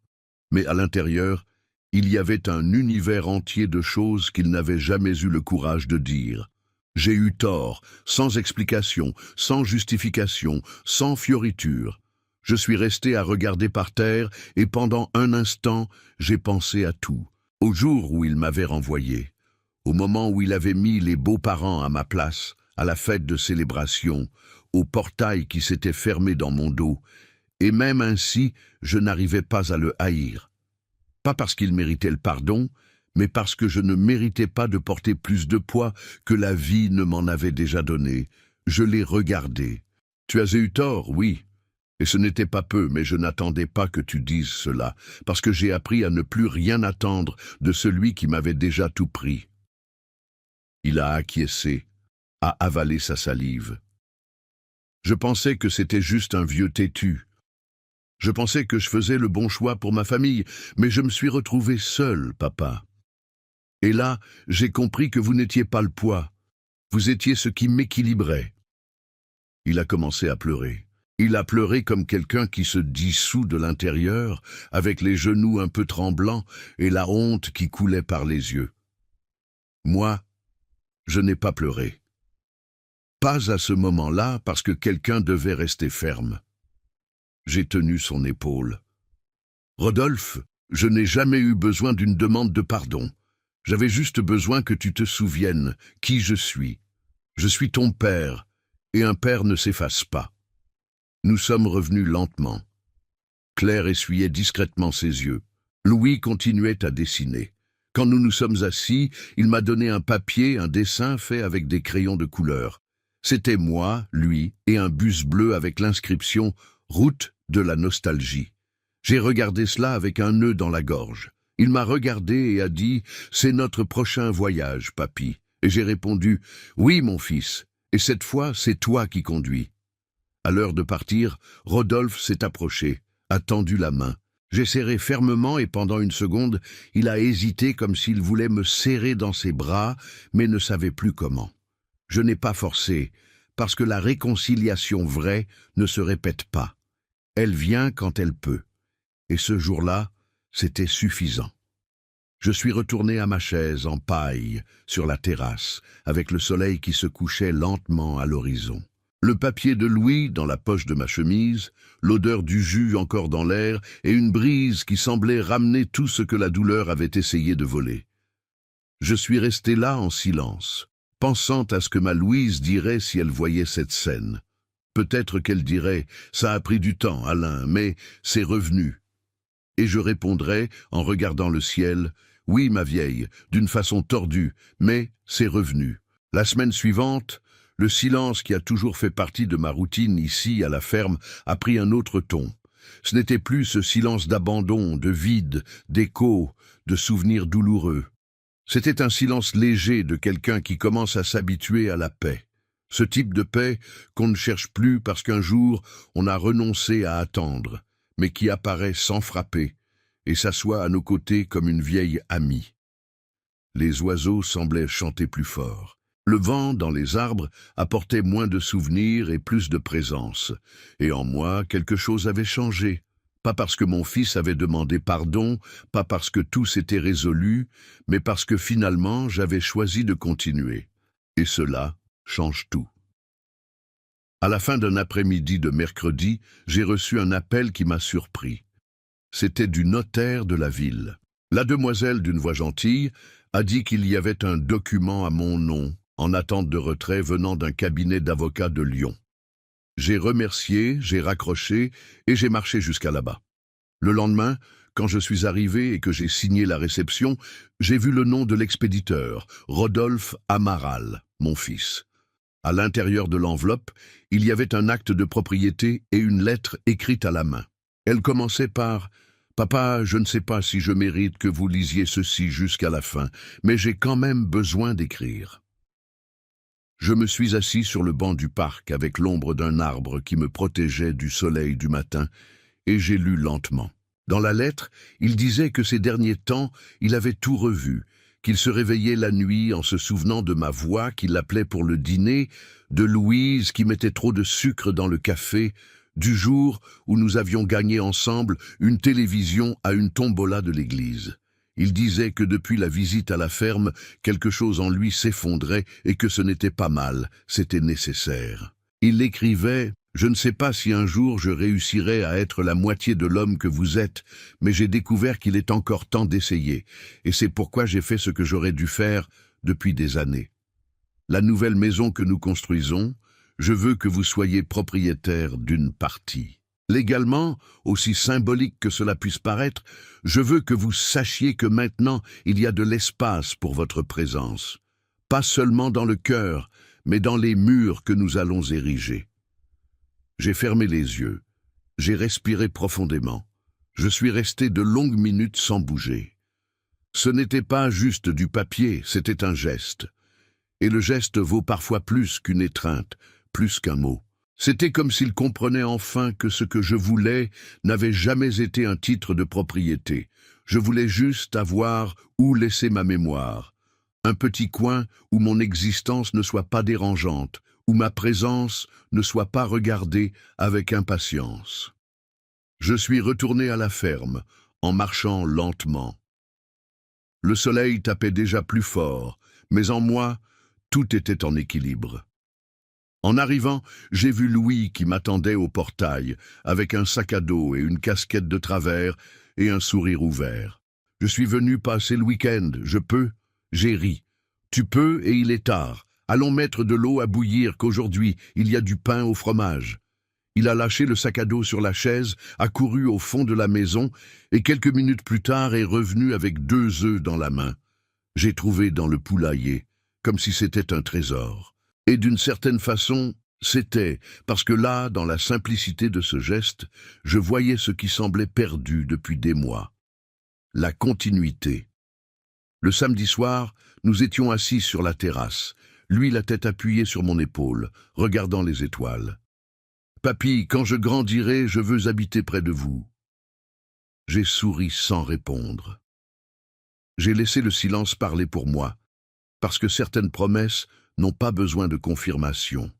Speaker 1: Mais à l'intérieur, il y avait un univers entier de choses qu'il n'avait jamais eu le courage de dire. J'ai eu tort, sans explication, sans justification, sans fioriture. Je suis resté à regarder par terre et pendant un instant, j'ai pensé à tout. Au jour où il m'avait renvoyé, au moment où il avait mis les beaux-parents à ma place, à la fête de célébration, au portail qui s'était fermé dans mon dos, et même ainsi, je n'arrivais pas à le haïr. Pas parce qu'il méritait le pardon, mais parce que je ne méritais pas de porter plus de poids que la vie ne m'en avait déjà donné. Je l'ai regardé. Tu as eu tort, oui. Et ce n'était pas peu, mais je n'attendais pas que tu dises cela, parce que j'ai appris à ne plus rien attendre de celui qui m'avait déjà tout pris. Il a acquiescé, a avalé sa salive. Je pensais que c'était juste un vieux têtu. Je pensais que je faisais le bon choix pour ma famille, mais je me suis retrouvé seul, papa. Et là, j'ai compris que vous n'étiez pas le poids. Vous étiez ce qui m'équilibrait. Il a commencé à pleurer. Il a pleuré comme quelqu'un qui se dissout de l'intérieur, avec les genoux un peu tremblants et la honte qui coulait par les yeux. Moi, je n'ai pas pleuré. Pas à ce moment-là, parce que quelqu'un devait rester ferme. J'ai tenu son épaule. « Rodolphe, je n'ai jamais eu besoin d'une demande de pardon. J'avais juste besoin que tu te souviennes qui je suis. Je suis ton père, et un père ne s'efface pas. » Nous sommes revenus lentement. Claire essuyait discrètement ses yeux. Louis continuait à dessiner. Quand nous nous sommes assis, il m'a donné un papier, un dessin fait avec des crayons de couleur. C'était moi, lui, et un bus bleu avec l'inscription « Route de la nostalgie ». J'ai regardé cela avec un nœud dans la gorge. Il m'a regardé et a dit « C'est notre prochain voyage, papy ». Et j'ai répondu « Oui, mon fils, et cette fois, c'est toi qui conduis ». À l'heure de partir, Rodolphe s'est approché, a tendu la main. J'ai serré fermement et pendant une seconde, il a hésité comme s'il voulait me serrer dans ses bras, mais ne savait plus comment. Je n'ai pas forcé, parce que la réconciliation vraie ne se répète pas. Elle vient quand elle peut. Et ce jour-là, c'était suffisant. Je suis retourné à ma chaise en paille, sur la terrasse, avec le soleil qui se couchait lentement à l'horizon. Le papier de Louis dans la poche de ma chemise, l'odeur du jus encore dans l'air et une brise qui semblait ramener tout ce que la douleur avait essayé de voler. Je suis resté là en silence, pensant à ce que ma Louise dirait si elle voyait cette scène. Peut-être qu'elle dirait « Ça a pris du temps, Alain, mais c'est revenu ». Et je répondrais, en regardant le ciel « Oui, ma vieille, d'une façon tordue, mais c'est revenu ». La semaine suivante, le silence qui a toujours fait partie de ma routine ici à la ferme a pris un autre ton. Ce n'était plus ce silence d'abandon, de vide, d'écho, de souvenirs douloureux. C'était un silence léger de quelqu'un qui commence à s'habituer à la paix. Ce type de paix qu'on ne cherche plus parce qu'un jour on a renoncé à attendre, mais qui apparaît sans frapper et s'assoit à nos côtés comme une vieille amie. Les oiseaux semblaient chanter plus fort. Le vent dans les arbres apportait moins de souvenirs et plus de présence. Et en moi, quelque chose avait changé. Pas parce que mon fils avait demandé pardon, pas parce que tout s'était résolu, mais parce que finalement j'avais choisi de continuer. Et cela change tout. À la fin d'un après-midi de mercredi, j'ai reçu un appel qui m'a surpris. C'était du notaire de la ville. La demoiselle, d'une voix gentille, a dit qu'il y avait un document à mon nom, en attente de retrait venant d'un cabinet d'avocats de Lyon. J'ai remercié, j'ai raccroché et j'ai marché jusqu'à là-bas. Le lendemain, quand je suis arrivé et que j'ai signé la réception, j'ai vu le nom de l'expéditeur, Rodolphe Amaral, mon fils. À l'intérieur de l'enveloppe, il y avait un acte de propriété et une lettre écrite à la main. Elle commençait par « Papa, je ne sais pas si je mérite que vous lisiez ceci jusqu'à la fin, mais j'ai quand même besoin d'écrire. » Je me suis assis sur le banc du parc avec l'ombre d'un arbre qui me protégeait du soleil du matin, et j'ai lu lentement. Dans la lettre, il disait que ces derniers temps, il avait tout revu, qu'il se réveillait la nuit en se souvenant de ma voix qui l'appelait pour le dîner, de Louise qui mettait trop de sucre dans le café, du jour où nous avions gagné ensemble une télévision à une tombola de l'église. Il disait que depuis la visite à la ferme, quelque chose en lui s'effondrait et que ce n'était pas mal, c'était nécessaire. Il écrivait « Je ne sais pas si un jour je réussirai à être la moitié de l'homme que vous êtes, mais j'ai découvert qu'il est encore temps d'essayer, et c'est pourquoi j'ai fait ce que j'aurais dû faire depuis des années. La nouvelle maison que nous construisons, je veux que vous soyez propriétaire d'une partie. Légalement, aussi symbolique que cela puisse paraître, je veux que vous sachiez que maintenant il y a de l'espace pour votre présence. Pas seulement dans le cœur, mais dans les murs que nous allons ériger. » J'ai fermé les yeux. J'ai respiré profondément. Je suis resté de longues minutes sans bouger. Ce n'était pas juste du papier, c'était un geste. Et le geste vaut parfois plus qu'une étreinte, plus qu'un mot. C'était comme s'il comprenait enfin que ce que je voulais n'avait jamais été un titre de propriété. Je voulais juste avoir où laisser ma mémoire. Un petit coin où mon existence ne soit pas dérangeante, où ma présence ne soit pas regardée avec impatience. Je suis retourné à la ferme, en marchant lentement. Le soleil tapait déjà plus fort, mais en moi, tout était en équilibre. En arrivant, j'ai vu Louis qui m'attendait au portail, avec un sac à dos et une casquette de travers et un sourire ouvert. « Je suis venu passer le week-end, je peux ?» J'ai ri. Tu peux et il est tard. Allons mettre de l'eau à bouillir qu'aujourd'hui il y a du pain au fromage. Il a lâché le sac à dos sur la chaise, a couru au fond de la maison et quelques minutes plus tard est revenu avec 2 œufs dans la main. J'ai trouvé dans le poulailler, comme si c'était un trésor. Et d'une certaine façon, c'était, parce que là, dans la simplicité de ce geste, je voyais ce qui semblait perdu depuis des mois. La continuité. Le samedi soir, nous étions assis sur la terrasse, lui la tête appuyée sur mon épaule, regardant les étoiles. « Papy, quand je grandirai, je veux habiter près de vous. » J'ai souri sans répondre. J'ai laissé le silence parler pour moi, parce que certaines promesses n'ont pas besoin de confirmation.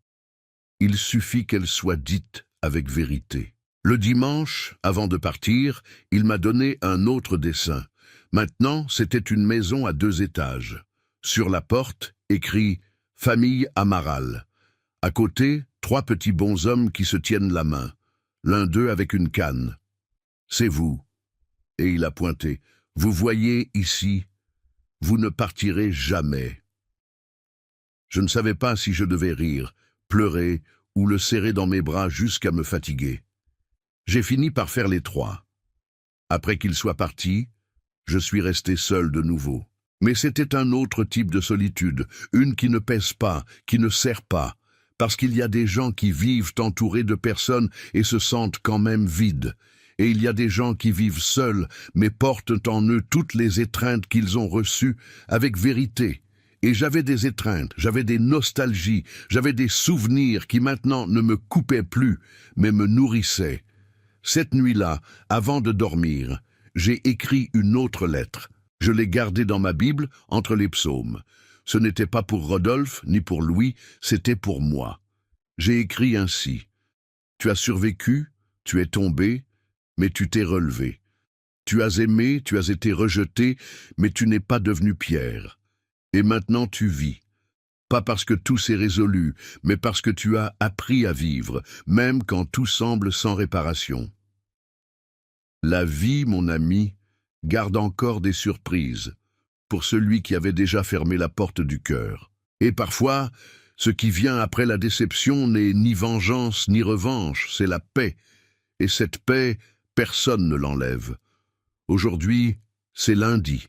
Speaker 1: Il suffit qu'elles soient dites avec vérité. Le dimanche, avant de partir, il m'a donné un autre dessin. Maintenant, c'était une maison à 2 étages. Sur la porte, écrit « Famille Amaral ». À côté, 3 petits bonshommes qui se tiennent la main, l'un d'eux avec une canne. « C'est vous. » Et il a pointé. « Vous voyez ici, vous ne partirez jamais. » Je ne savais pas si je devais rire, pleurer ou le serrer dans mes bras jusqu'à me fatiguer. J'ai fini par faire les 3. Après qu'il soit parti, je suis resté seul de nouveau. Mais c'était un autre type de solitude, une qui ne pèse pas, qui ne serre pas, parce qu'il y a des gens qui vivent entourés de personnes et se sentent quand même vides. Et il y a des gens qui vivent seuls, mais portent en eux toutes les étreintes qu'ils ont reçues avec vérité. Et j'avais des étreintes, j'avais des nostalgies, j'avais des souvenirs qui maintenant ne me coupaient plus, mais me nourrissaient. Cette nuit-là, avant de dormir, j'ai écrit une autre lettre. Je l'ai gardée dans ma Bible, entre les psaumes. Ce n'était pas pour Rodolphe, ni pour Louis, c'était pour moi. J'ai écrit ainsi. « Tu as survécu, tu es tombé, mais tu t'es relevé. Tu as aimé, tu as été rejeté, mais tu n'es pas devenu pierre. Et maintenant tu vis. Pas parce que tout s'est résolu, mais parce que tu as appris à vivre, même quand tout semble sans réparation. La vie, mon ami, garde encore des surprises pour celui qui avait déjà fermé la porte du cœur. Et parfois, ce qui vient après la déception n'est ni vengeance ni revanche, c'est la paix. Et cette paix, personne ne l'enlève. Aujourd'hui, c'est lundi.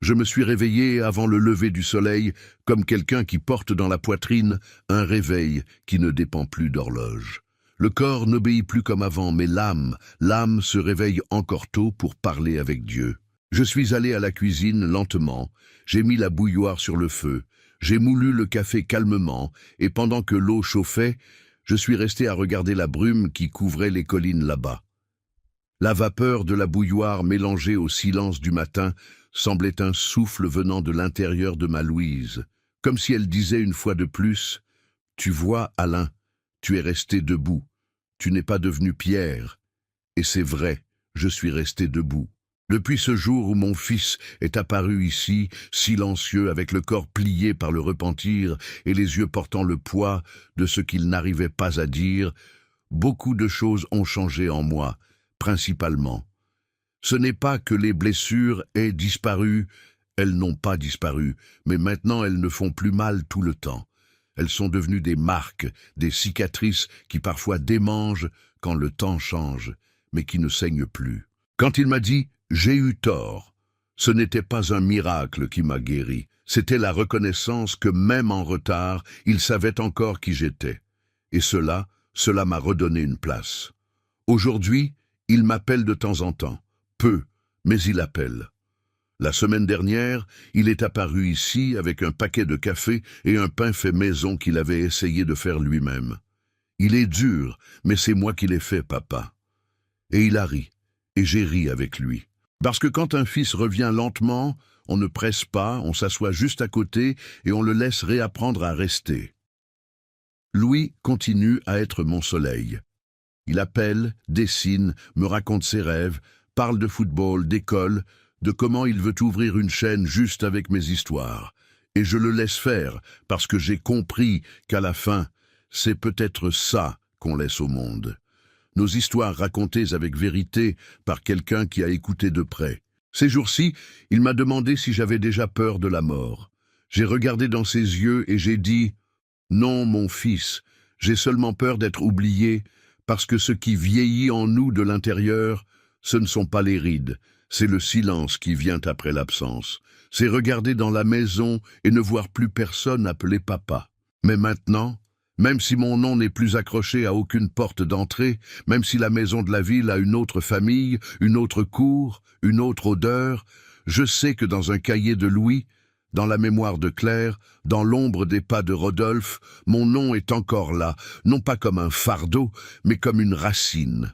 Speaker 1: Je me suis réveillé avant le lever du soleil, comme quelqu'un qui porte dans la poitrine un réveil qui ne dépend plus d'horloge. Le corps n'obéit plus comme avant, mais l'âme se réveille encore tôt pour parler avec Dieu. Je suis allé à la cuisine lentement, j'ai mis la bouilloire sur le feu, j'ai moulu le café calmement, et pendant que l'eau chauffait, je suis resté à regarder la brume qui couvrait les collines là-bas. La vapeur de la bouilloire mélangée au silence du matin semblait un souffle venant de l'intérieur de ma Louise, comme si elle disait une fois de plus « Tu vois, Alain, tu es resté debout, tu n'es pas devenu pierre. » Et c'est vrai, je suis resté debout. Depuis ce jour où mon fils est apparu ici, silencieux, avec le corps plié par le repentir et les yeux portant le poids de ce qu'il n'arrivait pas à dire, beaucoup de choses ont changé en moi, principalement. Ce n'est pas que les blessures aient disparu, elles n'ont pas disparu, mais maintenant elles ne font plus mal tout le temps. Elles sont devenues des marques, des cicatrices qui parfois démangent quand le temps change, mais qui ne saignent plus. Quand il m'a dit « j'ai eu tort », ce n'était pas un miracle qui m'a guéri, c'était la reconnaissance que même en retard, il savait encore qui j'étais. Et cela m'a redonné une place. Aujourd'hui, il m'appelle de temps en temps. Peu, mais il appelle. La semaine dernière, il est apparu ici avec un paquet de café et un pain fait maison qu'il avait essayé de faire lui-même. Il est dur, mais c'est moi qui l'ai fait, papa. Et il a ri, et j'ai ri avec lui. Parce que quand un fils revient lentement, on ne presse pas, on s'assoit juste à côté et on le laisse réapprendre à rester. Louis continue à être mon soleil. Il appelle, dessine, me raconte ses rêves, parle de football, d'école, de comment il veut ouvrir une chaîne juste avec mes histoires. Et je le laisse faire, parce que j'ai compris qu'à la fin, c'est peut-être ça qu'on laisse au monde. Nos histoires racontées avec vérité par quelqu'un qui a écouté de près. Ces jours-ci, il m'a demandé si j'avais déjà peur de la mort. J'ai regardé dans ses yeux et j'ai dit « Non, mon fils, j'ai seulement peur d'être oublié, parce que ce qui vieillit en nous de l'intérieur, ce ne sont pas les rides, c'est le silence qui vient après l'absence. C'est regarder dans la maison et ne voir plus personne appeler papa. Mais maintenant, même si mon nom n'est plus accroché à aucune porte d'entrée, même si la maison de la ville a une autre famille, une autre cour, une autre odeur, je sais que dans un cahier de Louis, dans la mémoire de Claire, dans l'ombre des pas de Rodolphe, mon nom est encore là, non pas comme un fardeau, mais comme une racine.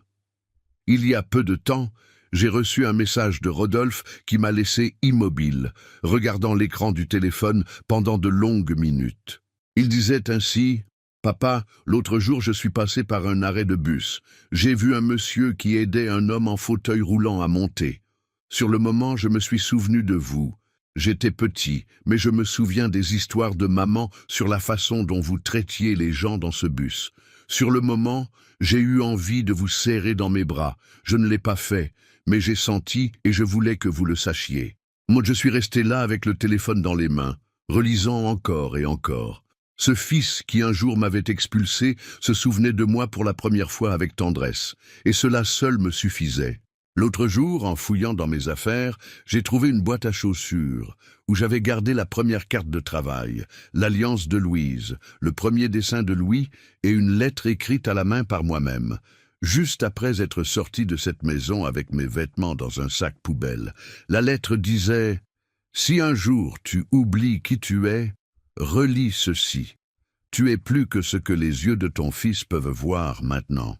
Speaker 1: Il y a peu de temps, j'ai reçu un message de Rodolphe qui m'a laissé immobile, regardant l'écran du téléphone pendant de longues minutes. Il disait ainsi « Papa, l'autre jour je suis passé par un arrêt de bus. J'ai vu un monsieur qui aidait un homme en fauteuil roulant à monter. Sur le moment, je me suis souvenu de vous. J'étais petit, mais je me souviens des histoires de maman sur la façon dont vous traitiez les gens dans ce bus. Sur le moment, j'ai eu envie de vous serrer dans mes bras. Je ne l'ai pas fait, mais j'ai senti et je voulais que vous le sachiez. Moi, je suis resté là avec le téléphone dans les mains, relisant encore et encore. Ce fils qui un jour m'avait expulsé se souvenait de moi pour la première fois avec tendresse, et cela seul me suffisait. L'autre jour, en fouillant dans mes affaires, j'ai trouvé une boîte à chaussures où j'avais gardé la première carte de travail, l'alliance de Louise, le premier dessin de Louis et une lettre écrite à la main par moi-même. Juste après être sorti de cette maison avec mes vêtements dans un sac poubelle, la lettre disait « Si un jour tu oublies qui tu es, relis ceci. Tu es plus que ce que les yeux de ton fils peuvent voir maintenant. »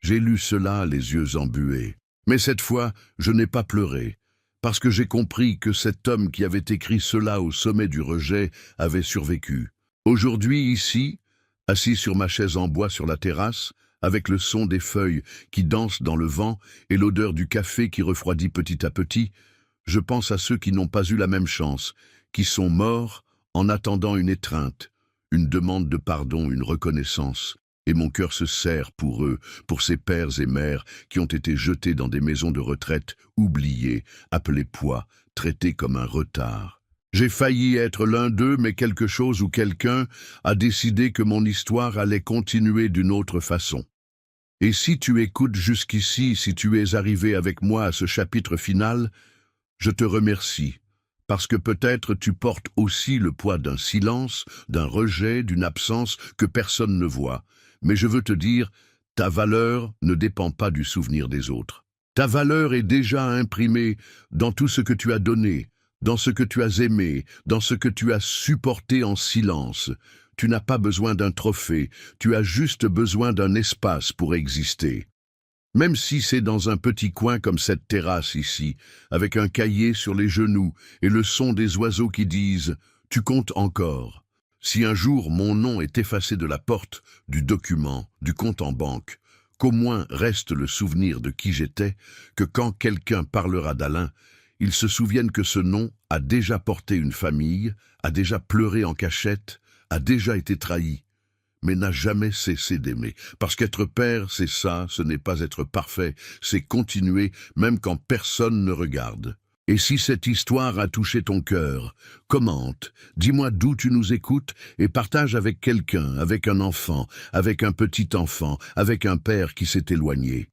Speaker 1: J'ai lu cela les yeux embués. Mais cette fois, je n'ai pas pleuré, parce que j'ai compris que cet homme qui avait écrit cela au sommet du rejet avait survécu. Aujourd'hui, ici, assis sur ma chaise en bois sur la terrasse, avec le son des feuilles qui dansent dans le vent et l'odeur du café qui refroidit petit à petit, je pense à ceux qui n'ont pas eu la même chance, qui sont morts en attendant une étreinte, une demande de pardon, une reconnaissance. Et mon cœur se serre pour eux, pour ces pères et mères qui ont été jetés dans des maisons de retraite, oubliés, appelés poids, traités comme un retard. J'ai failli être l'un d'eux, mais quelque chose ou quelqu'un a décidé que mon histoire allait continuer d'une autre façon. Et si tu écoutes jusqu'ici, si tu es arrivé avec moi à ce chapitre final, je te remercie, parce que peut-être tu portes aussi le poids d'un silence, d'un rejet, d'une absence que personne ne voit. Mais je veux te dire, ta valeur ne dépend pas du souvenir des autres. Ta valeur est déjà imprimée dans tout ce que tu as donné, dans ce que tu as aimé, dans ce que tu as supporté en silence. Tu n'as pas besoin d'un trophée, tu as juste besoin d'un espace pour exister. Même si c'est dans un petit coin comme cette terrasse ici, avec un cahier sur les genoux et le son des oiseaux qui disent « Tu comptes encore ». Si un jour mon nom est effacé de la porte, du document, du compte en banque, qu'au moins reste le souvenir de qui j'étais, que quand quelqu'un parlera d'Alain, il se souvienne que ce nom a déjà porté une famille, a déjà pleuré en cachette, a déjà été trahi, mais n'a jamais cessé d'aimer. Parce qu'être père, c'est ça, ce n'est pas être parfait, c'est continuer même quand personne ne regarde. Et si cette histoire a touché ton cœur, commente, dis-moi d'où tu nous écoutes et partage avec quelqu'un, avec un enfant, avec un petit enfant, avec un père qui s'est éloigné.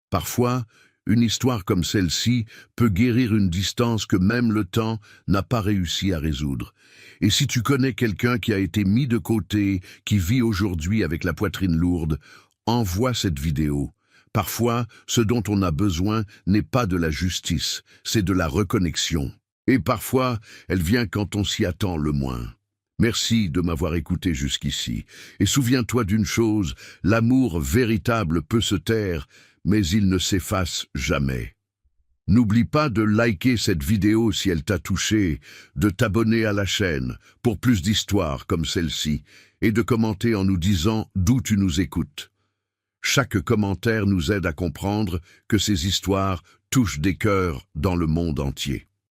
Speaker 1: Parfois, une histoire comme celle-ci peut guérir une distance que même le temps n'a pas réussi à résoudre. Et si tu connais quelqu'un qui a été mis de côté, qui vit aujourd'hui avec la poitrine lourde, envoie cette vidéo. Parfois, ce dont on a besoin n'est pas de la justice, c'est de la reconnexion. Et parfois, elle vient quand on s'y attend le moins. Merci de m'avoir écouté jusqu'ici. Et souviens-toi d'une chose, l'amour véritable peut se taire, mais il ne s'efface jamais. N'oublie pas de liker cette vidéo si elle t'a touché, de t'abonner à la chaîne pour plus d'histoires comme celle-ci, et de commenter en nous disant d'où tu nous écoutes. Chaque commentaire nous aide à comprendre que ces histoires touchent des cœurs dans le monde entier.